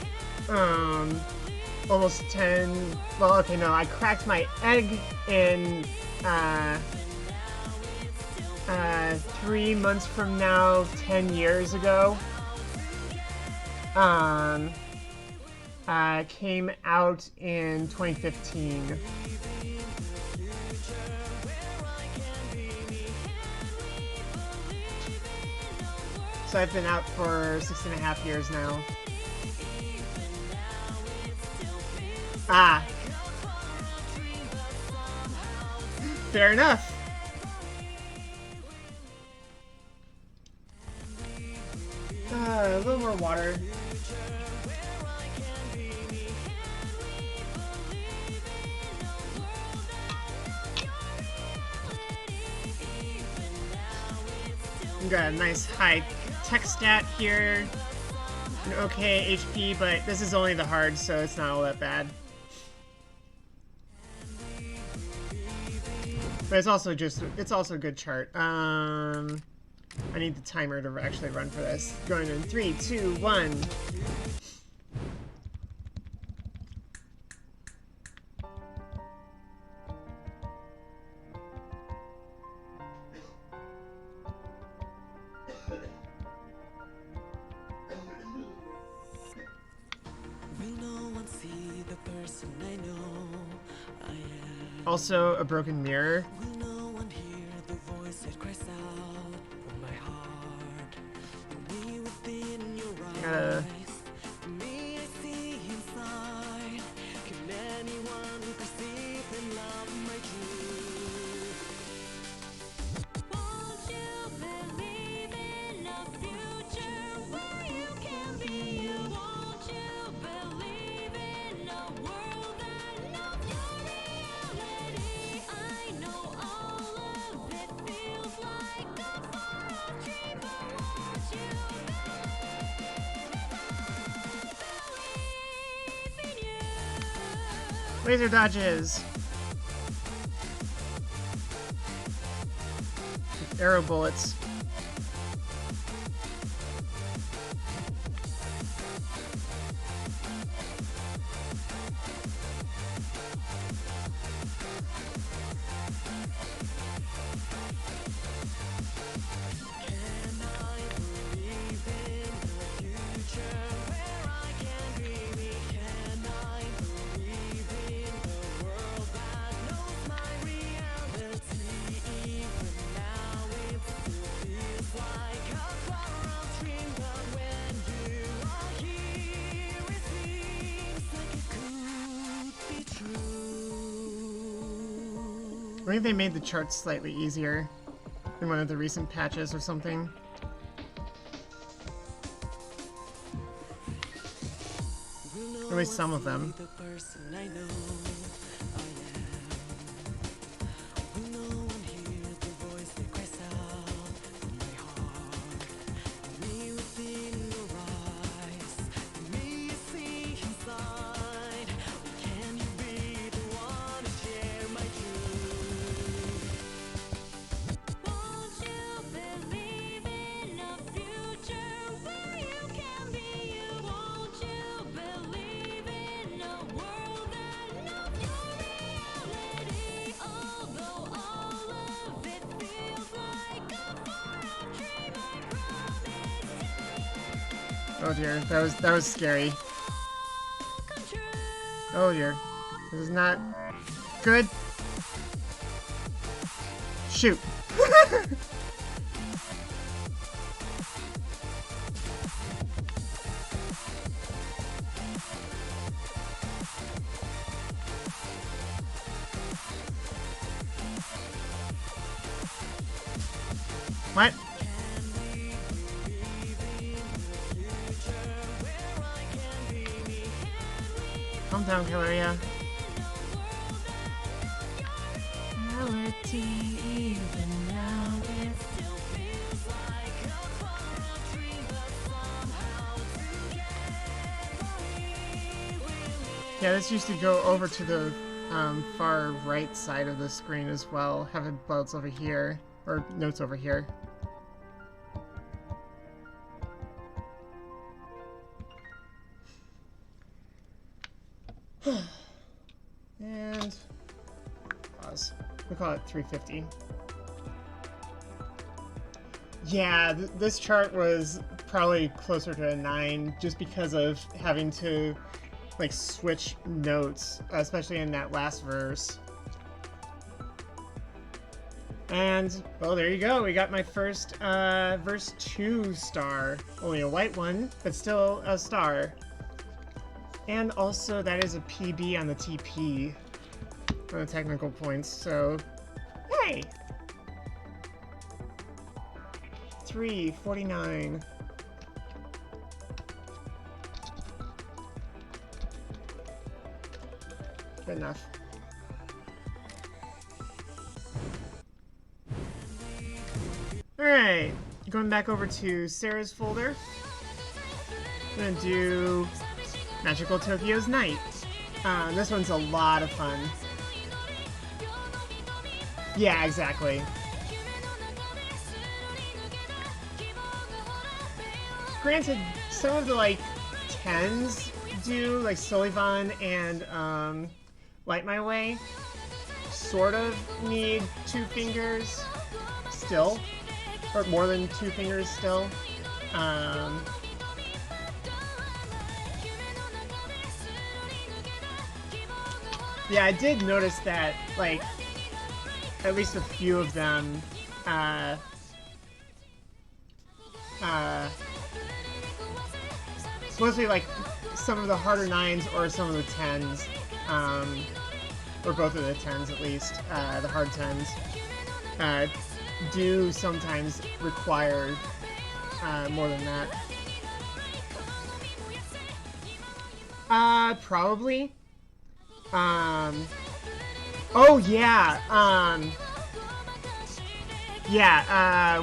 almost 10. Well, okay, no, I cracked my egg in 3 months from now, 10 years ago. Came out in 2015. So I've been out for 6.5 years now. Ah. Fair enough. A little more water. We got a nice high tech stat here. An okay HP, but this is only the hard, so it's not all that bad. But it's also a good chart. I need the timer to actually run for this. Going in 3, 2, 1. Also, a broken mirror. Gotta... Laser dodges. Arrow bullets. I think they made the charts slightly easier in one of the recent patches or something. At least some of them. Oh dear, that was scary. Oh dear. This is not good. Shoot. What? Calm down, Caloria. Yeah, this used to go over to the far right side of the screen as well. Have it builds over here, or notes over here. And pause. We'll call it 350. Yeah, this chart was probably closer to a 9 just because of having to like switch notes, especially in that last verse. And well, there you go. We got my first verse 2 star. Only a white one, but still a star. And also, that is a PB on the TP, on the technical points, so, hey! 349. Good enough. Alright, going back over to Sarah's folder. I'm gonna do Magical Tokyo's Night. This one's a lot of fun. Yeah, exactly. Granted, some of the, like, 10s do, like Sullivan and, Light My Way, sort of need 2 fingers still. Or more than 2 fingers still. Yeah, I did notice that, like, at least a few of them, mostly, like, some of the harder 9s or some of the 10s, or both of the 10s at least, the hard 10s, do sometimes require, more than that. Probably. Oh yeah,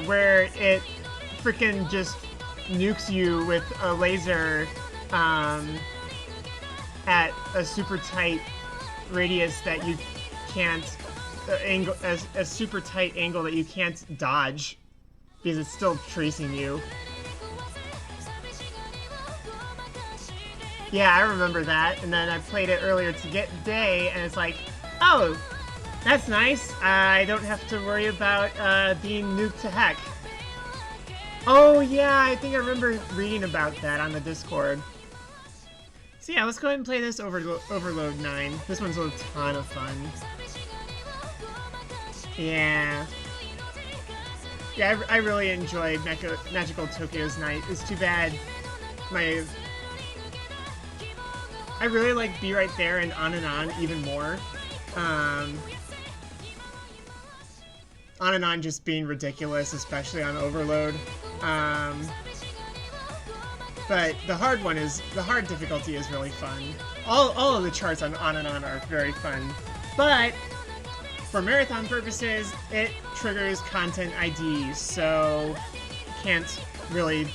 where it frickin' just nukes you with a laser, at a super tight radius that you can't angle, a super tight angle that you can't dodge because it's still tracing you. Yeah, I remember that, and then I played it earlier to get day, and it's like, oh, that's nice. I don't have to worry about being nuked to heck. Oh yeah, I think I remember reading about that on the Discord. So yeah, let's go ahead and play this Overload 9. This one's a ton of fun. Yeah. Yeah, I really enjoyed Magical Tokyo's Night. It's too bad I really like Be Right There and On even more. On and On just being ridiculous, especially on Overload. But the hard difficulty is really fun. All of the charts on and On are very fun. But for marathon purposes, it triggers content ID, so can't really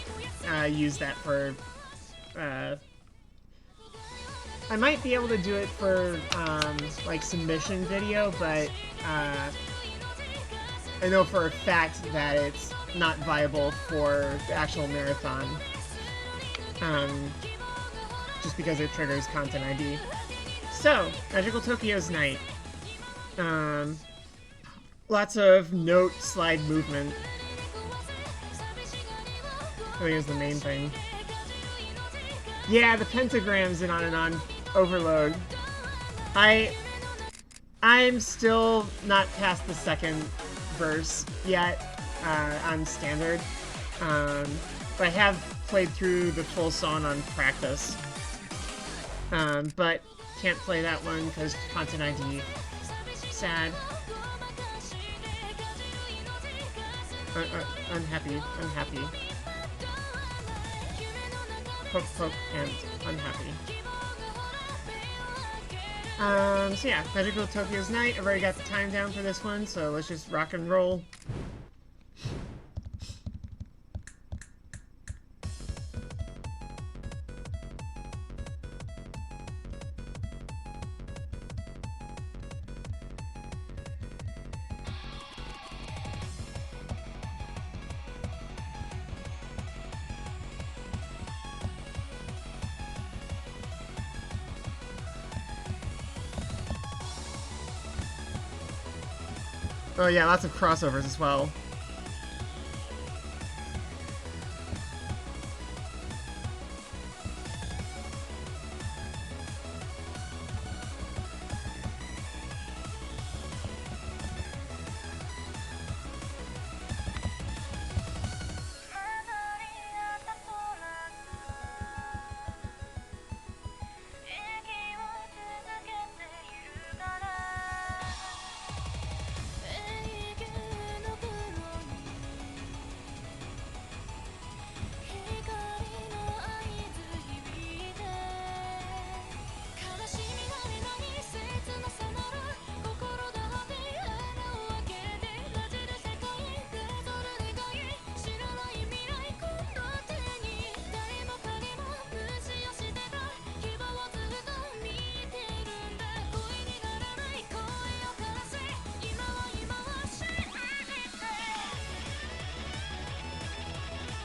use that for. I might be able to do it for like submission video, but I know for a fact that it's not viable for the actual marathon. Just because it triggers content ID. So, Magical Tokyo's Night. Lots of note slide movement. I think is the main thing. Yeah, the pentagrams in On and On Overload. I'm still not past the second verse yet on standard. But I have played through the full song on practice. But can't play that one because content ID. Sad. Unhappy. Poke, and unhappy. So yeah, Magical Tokyo's Night. I've already got the time down for this one, so let's just rock and roll. Oh yeah, lots of crossovers as well.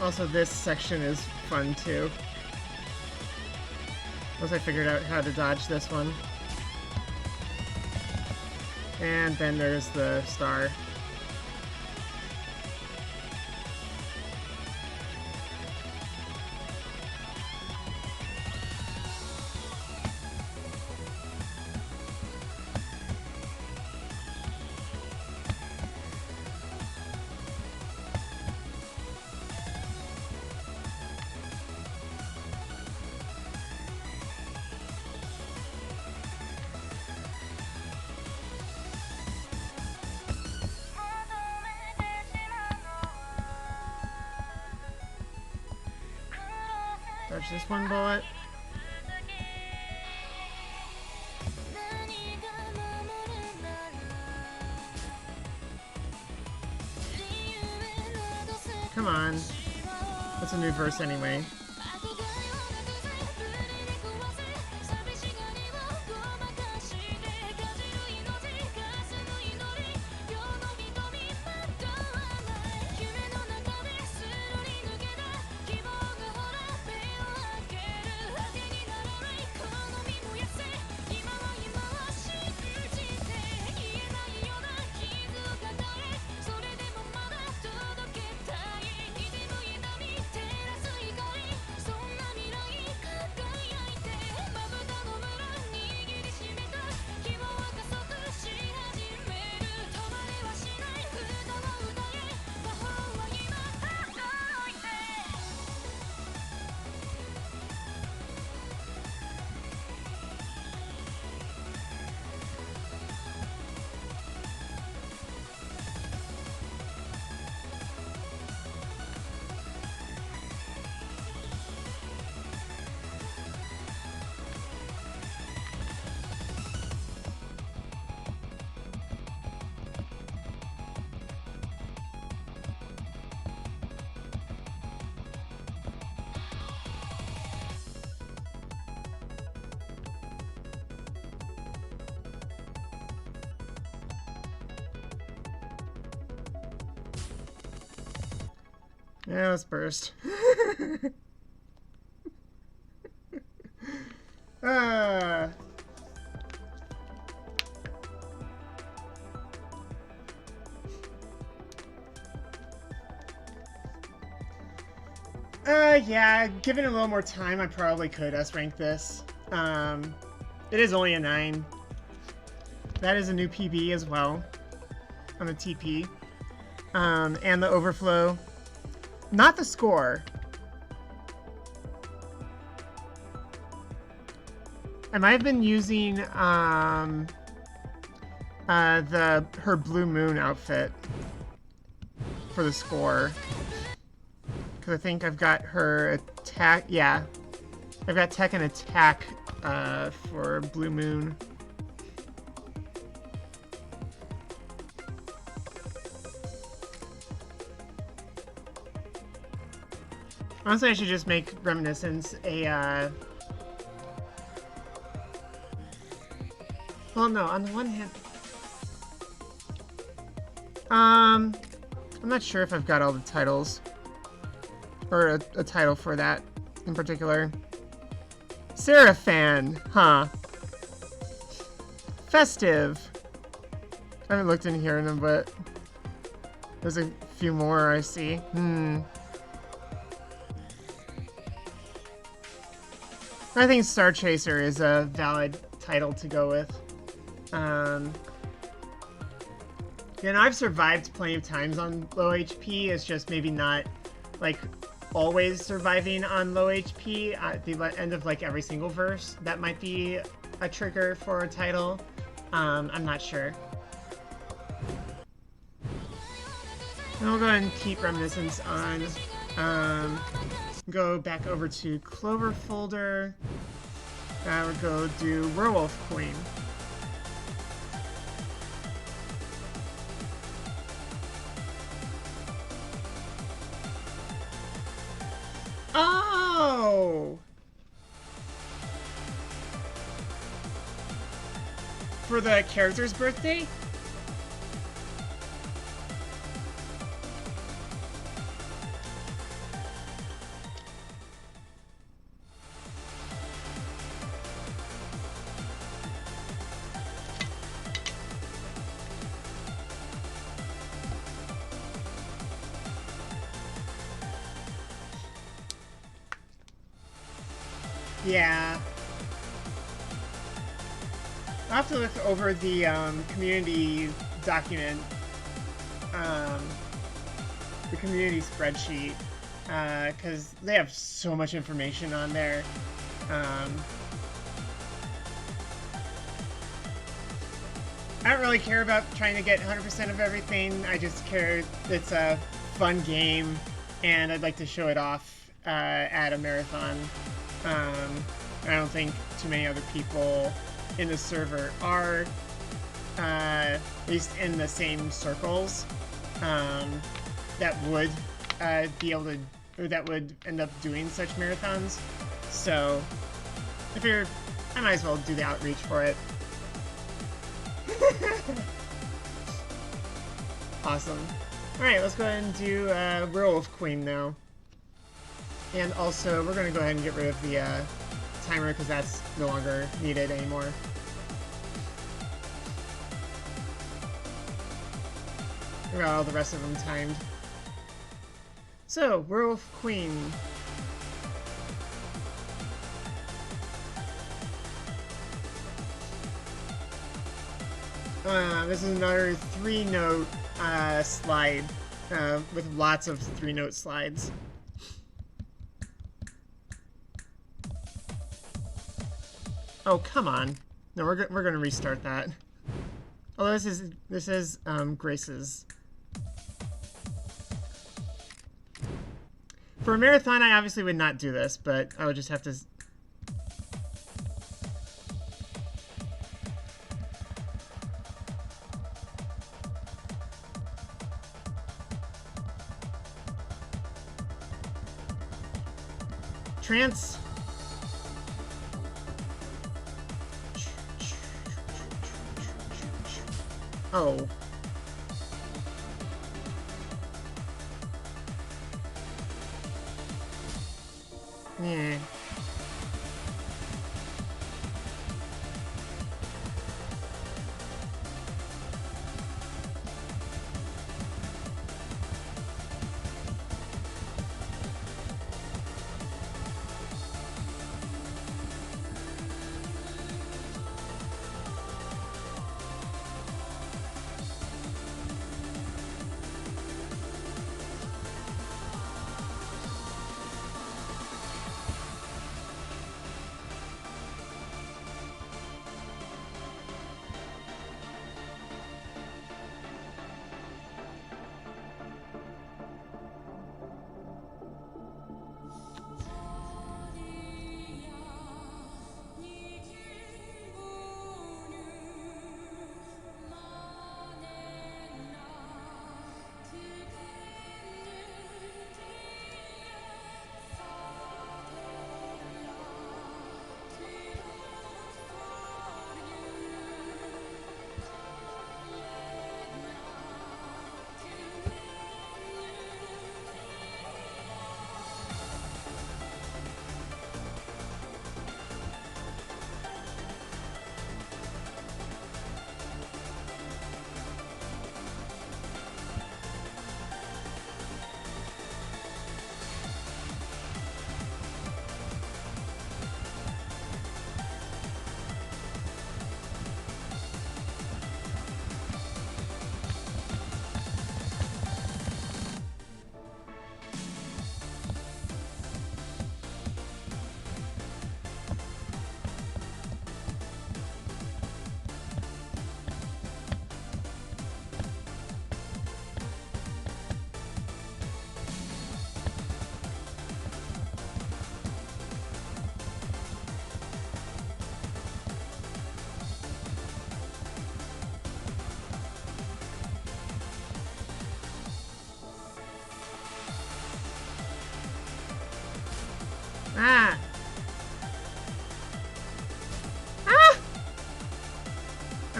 Also, this section is fun too. Once I figured out how to dodge this one. And then there's the star. Dodge this one bullet. Come on. That's a new verse anyway. Yeah, let's burst. Yeah, given a little more time, I probably could S-rank this. It is only a 9. That is a new PB as well on the TP. And the overflow. Not the score. I might have been using her Blue Moon outfit for the score. Because I think I've got her attack. Yeah. I've got tech and attack for Blue Moon. Honestly, I should just make Reminiscence a, well, no, on the one hand... I'm not sure if I've got all the titles. Or a title for that, in particular. Seraphan, huh. Festive. I haven't looked in here in a bit. There's a few more I see. I think Star Chaser is a valid title to go with. And I've survived plenty of times on low HP. It's just maybe not, like, always surviving on low HP at the end of, like, every single verse. That might be a trigger for a title. I'm not sure. And we'll go ahead and keep Reminiscence on. Go back over to Clover folder. We'll go do Werewolf Queen. Oh! For the character's birthday? Yeah. I'll have to look over the community document, the community spreadsheet, because they have so much information on there. I don't really care about trying to get 100% of everything. I just care it's a fun game, and I'd like to show it off at a marathon. I don't think too many other people in the server are, at least in the same circles, that would be able to, or that would end up doing such marathons. So, I figured I might as well do the outreach for it. Awesome. Alright, let's go ahead and do Werewolf Queen now. And also, we're going to go ahead and get rid of the timer because that's no longer needed anymore. We got all the rest of them timed. So, Werewolf Queen. This is another 3-note slide with lots of 3-note slides. Oh, come on. No, we're gonna restart that. Although this is Grace's. For a marathon, I obviously would not do this, but I would just have to. Trance. Oh.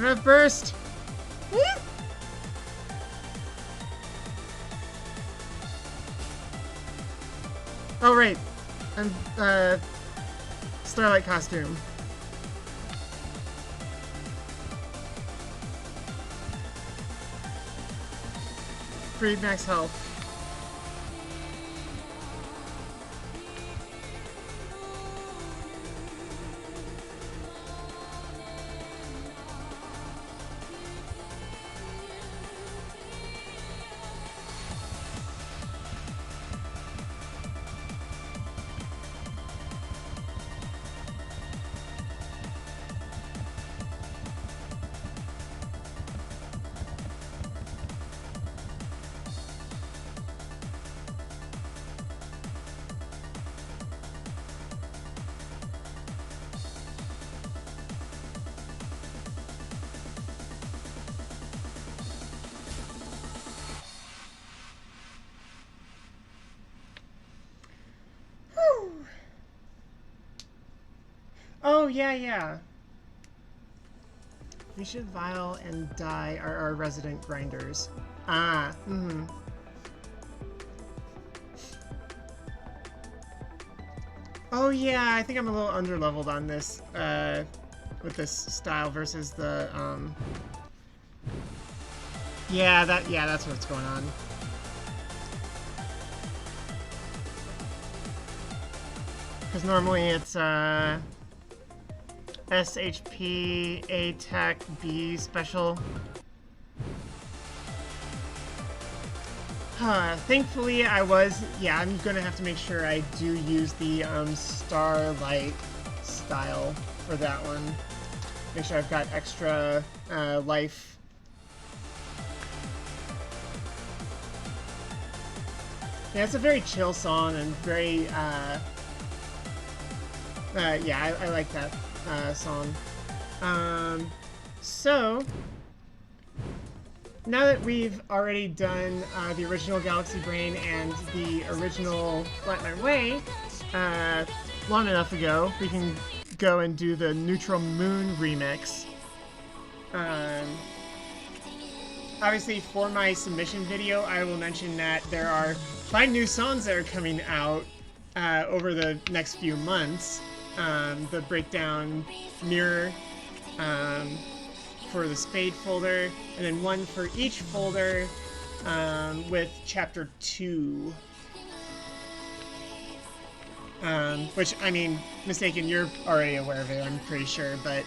I'm gonna burst! Woo! Oh, right. I'm, Starlight costume. Free max health. Oh, yeah. We should Vile and Die are our resident grinders. Ah, Oh, yeah, I think I'm a little underleveled on this, with this style versus the, Yeah, that's what's going on. Because normally it's, SHP, A-Tech, B special. Thankfully I was, I'm gonna have to make sure I do use the, Starlight style for that one. Make sure I've got extra, life. Yeah, it's a very chill song and very, yeah, I like that song. So now that we've already done the original Galaxy Brain and the original Flatline Way long enough ago, we can go and do the Neutral Moon remix. Obviously, for my submission video, I will mention that there are 5 new songs that are coming out over the next few months. The breakdown mirror for the Spade folder, and then one for each folder with Chapter 2. Which, I mean, Mistaken, you're already aware of it, I'm pretty sure, but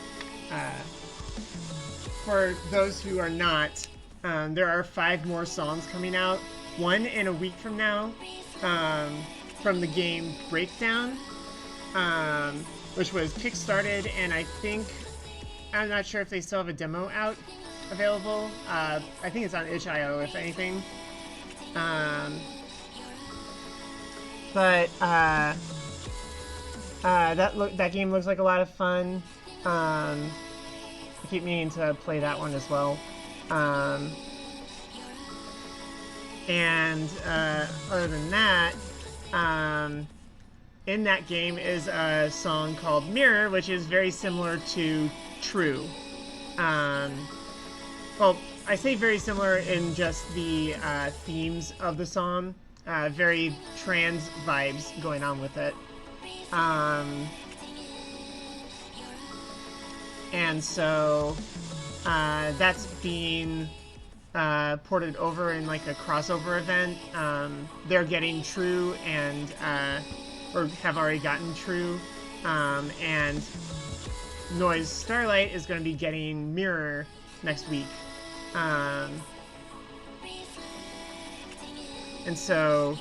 for those who are not, there are 5 more songs coming out. One in a week from now, from the game Breakdown, which was kickstarted, and I think, I'm not sure if they still have a demo out available. I think it's on itch.io, if anything. But that game looks like a lot of fun. I keep meaning to play that one as well. And other than that, in that game is a song called Mirror, which is very similar to True. Well, I say very similar in just the themes of the song. Very trans vibes going on with it. And so that's being ported over in like a crossover event. They're getting True and or have already gotten True, and NOISZ Starlight is going to be getting Mirror next week. And so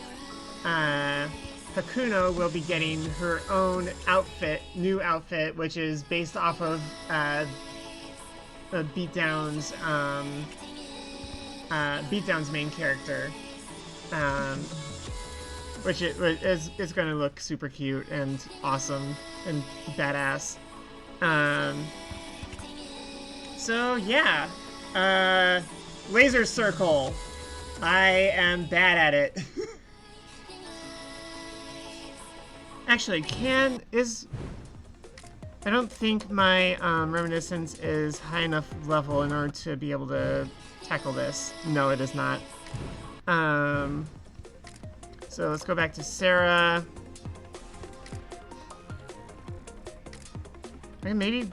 Hakuno will be getting her own outfit, new outfit, which is based off of Beatdown's Beatdown's main character, which is going to look super cute and awesome and badass. So yeah, laser circle. I am bad at it. Actually, I don't think my reminiscence is high enough level in order to be able to tackle this. No, it is not. So let's go back to Sarah. Okay, maybe...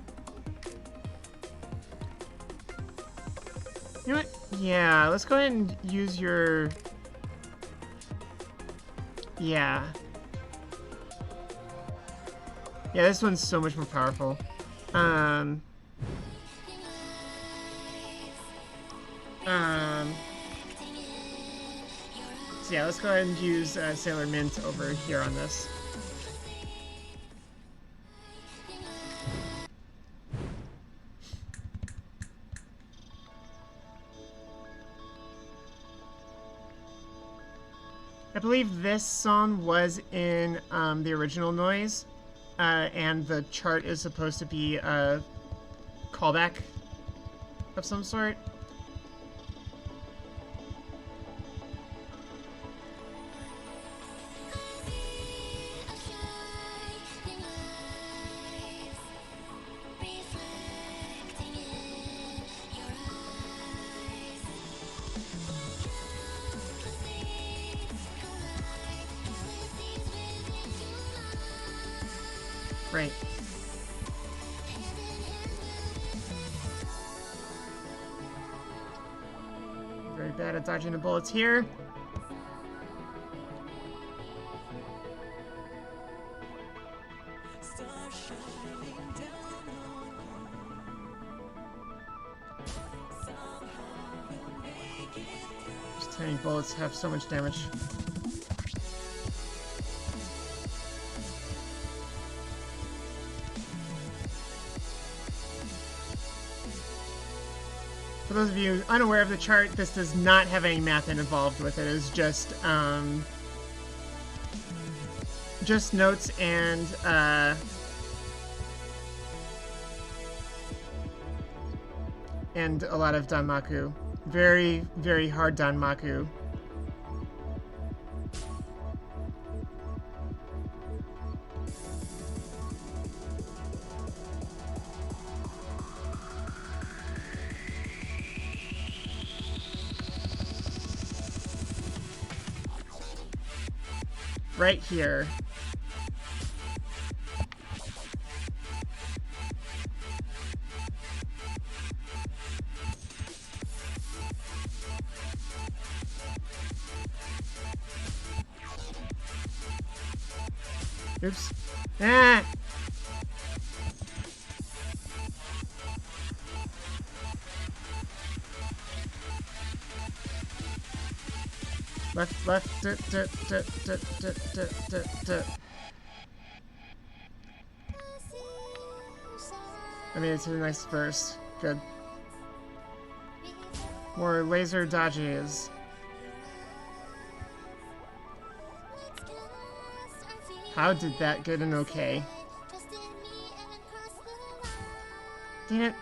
You know what? Yeah, let's go ahead and use your... Yeah. Yeah, this one's so much more powerful. So yeah, let's go ahead and use Sailor Mint over here on this. I believe this song was in the original Noise, and the chart is supposed to be a callback of some sort. Right. Very bad at dodging the bullets here. These tiny bullets have so much damage. For those of you unaware of the chart, this does not have any math involved with it. It's just notes and a lot of danmaku. Very, very hard danmaku. Right here. Oops. Ah! Left. I mean, it's a nice verse. Good. More laser dodges. How did that get an okay? Dang it.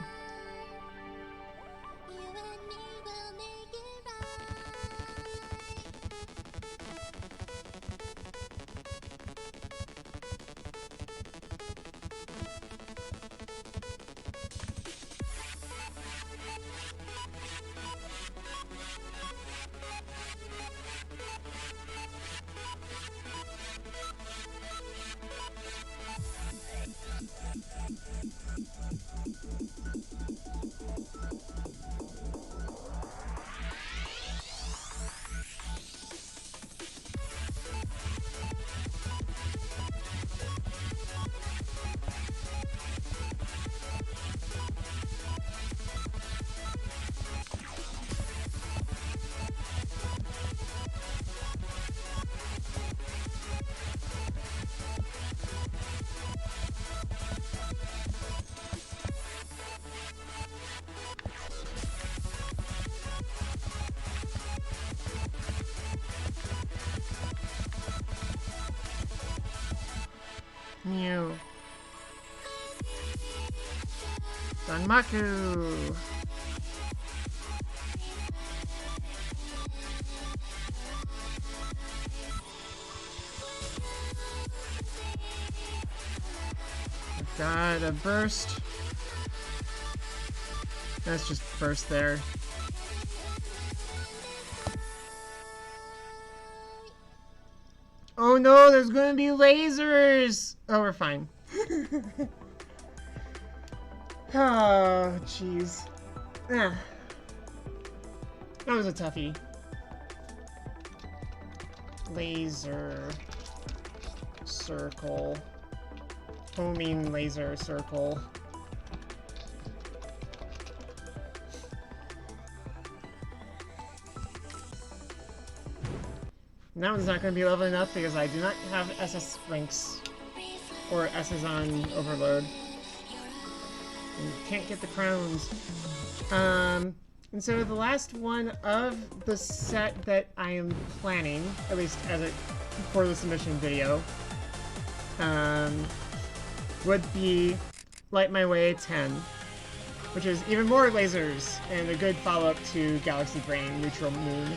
Mew. Danmaku. Got a burst. That's just burst there. Oh no, there's gonna be lasers! Oh, we're fine. Oh, jeez. Ah. That was a toughie. Laser. Circle. Homing laser circle. That one's not going to be leveling up because I do not have SS ranks or S's on overload. And can't get the crowns. And so the last one of the set that I am planning, at least as a for the submission video, would be Light My Way 10, which is even more lasers and a good follow-up to Galaxy Brain Neutral Moon.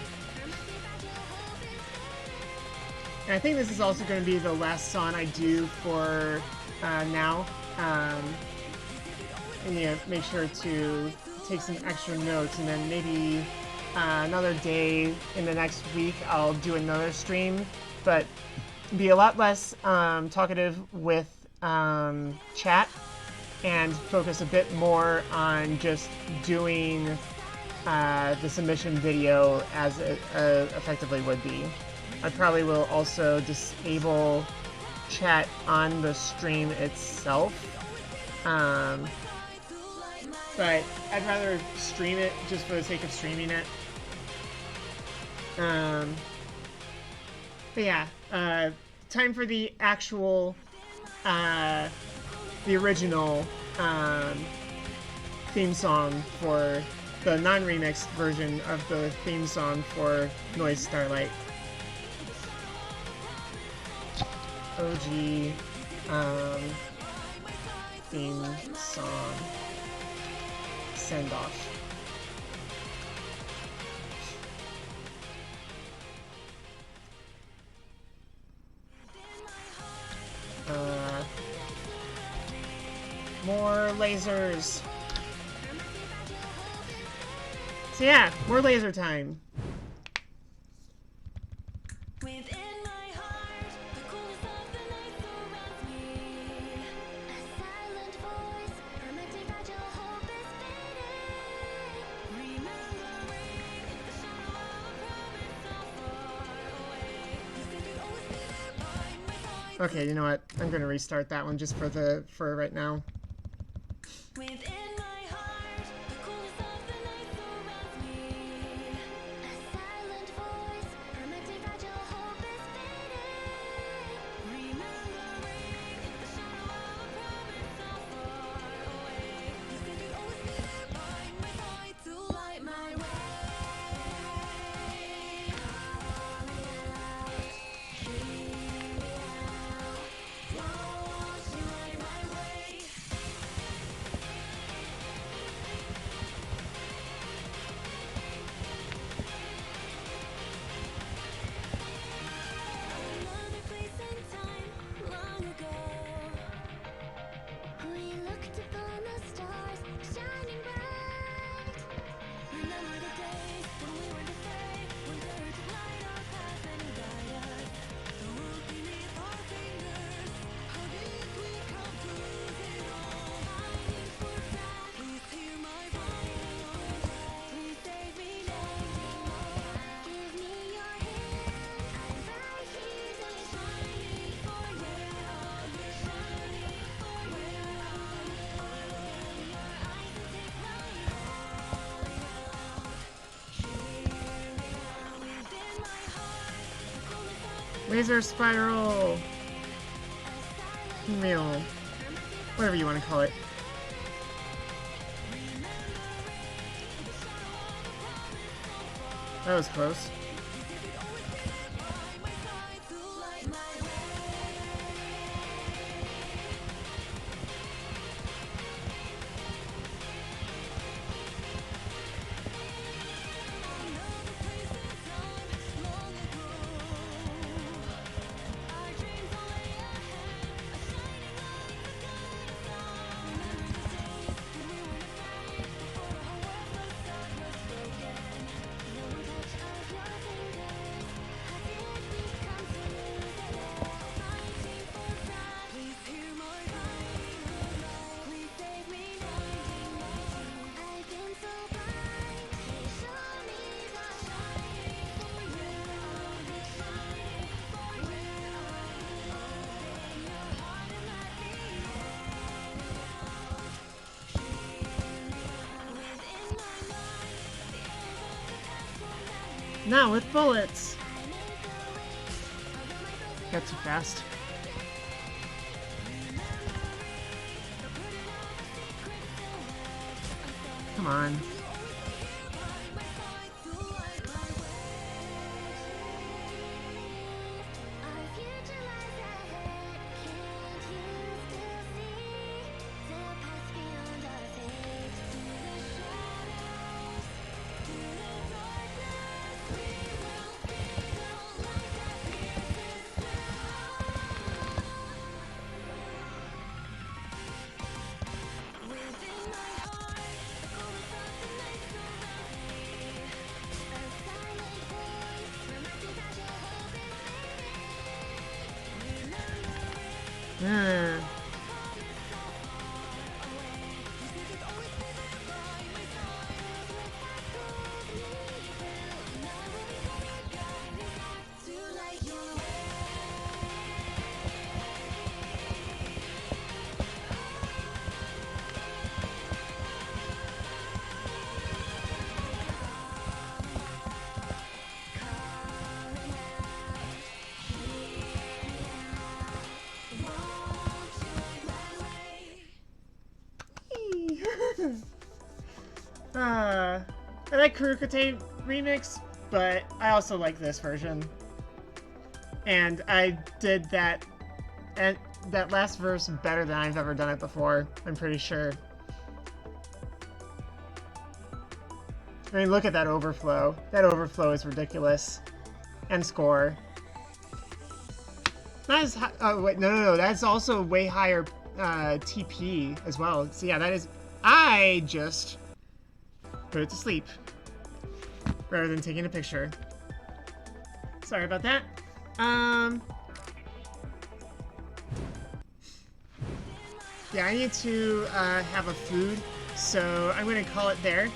And I think this is also going to be the last song I do for now. And yeah, make sure to take some extra notes, and then maybe another day in the next week I'll do another stream, but be a lot less talkative with chat and focus a bit more on just doing the submission video as it effectively would be. I probably will also disable chat on the stream itself. But I'd rather stream it just for the sake of streaming it. But yeah, time for the actual, the original theme song for the non-remixed version of the theme song for NOISZ STDRLIVHT. OG theme song send off. More lasers. So yeah, more laser time. Okay, you know what? I'm gonna restart that one just for right now. Laser spiral! Real. Whatever you want to call it. That was close. Not with bullets. Got too fast. Come on. I like Kurukate remix, but I also like this version. And I did that last verse better than I've ever done it before, I'm pretty sure. I mean, look at that overflow. That overflow is ridiculous. And score. Not as high, oh wait, no, that's also way higher TP as well. So yeah, that is, I just put it to sleep rather than taking a picture. Sorry about that. Yeah, I need to have a food, so I'm gonna call it there.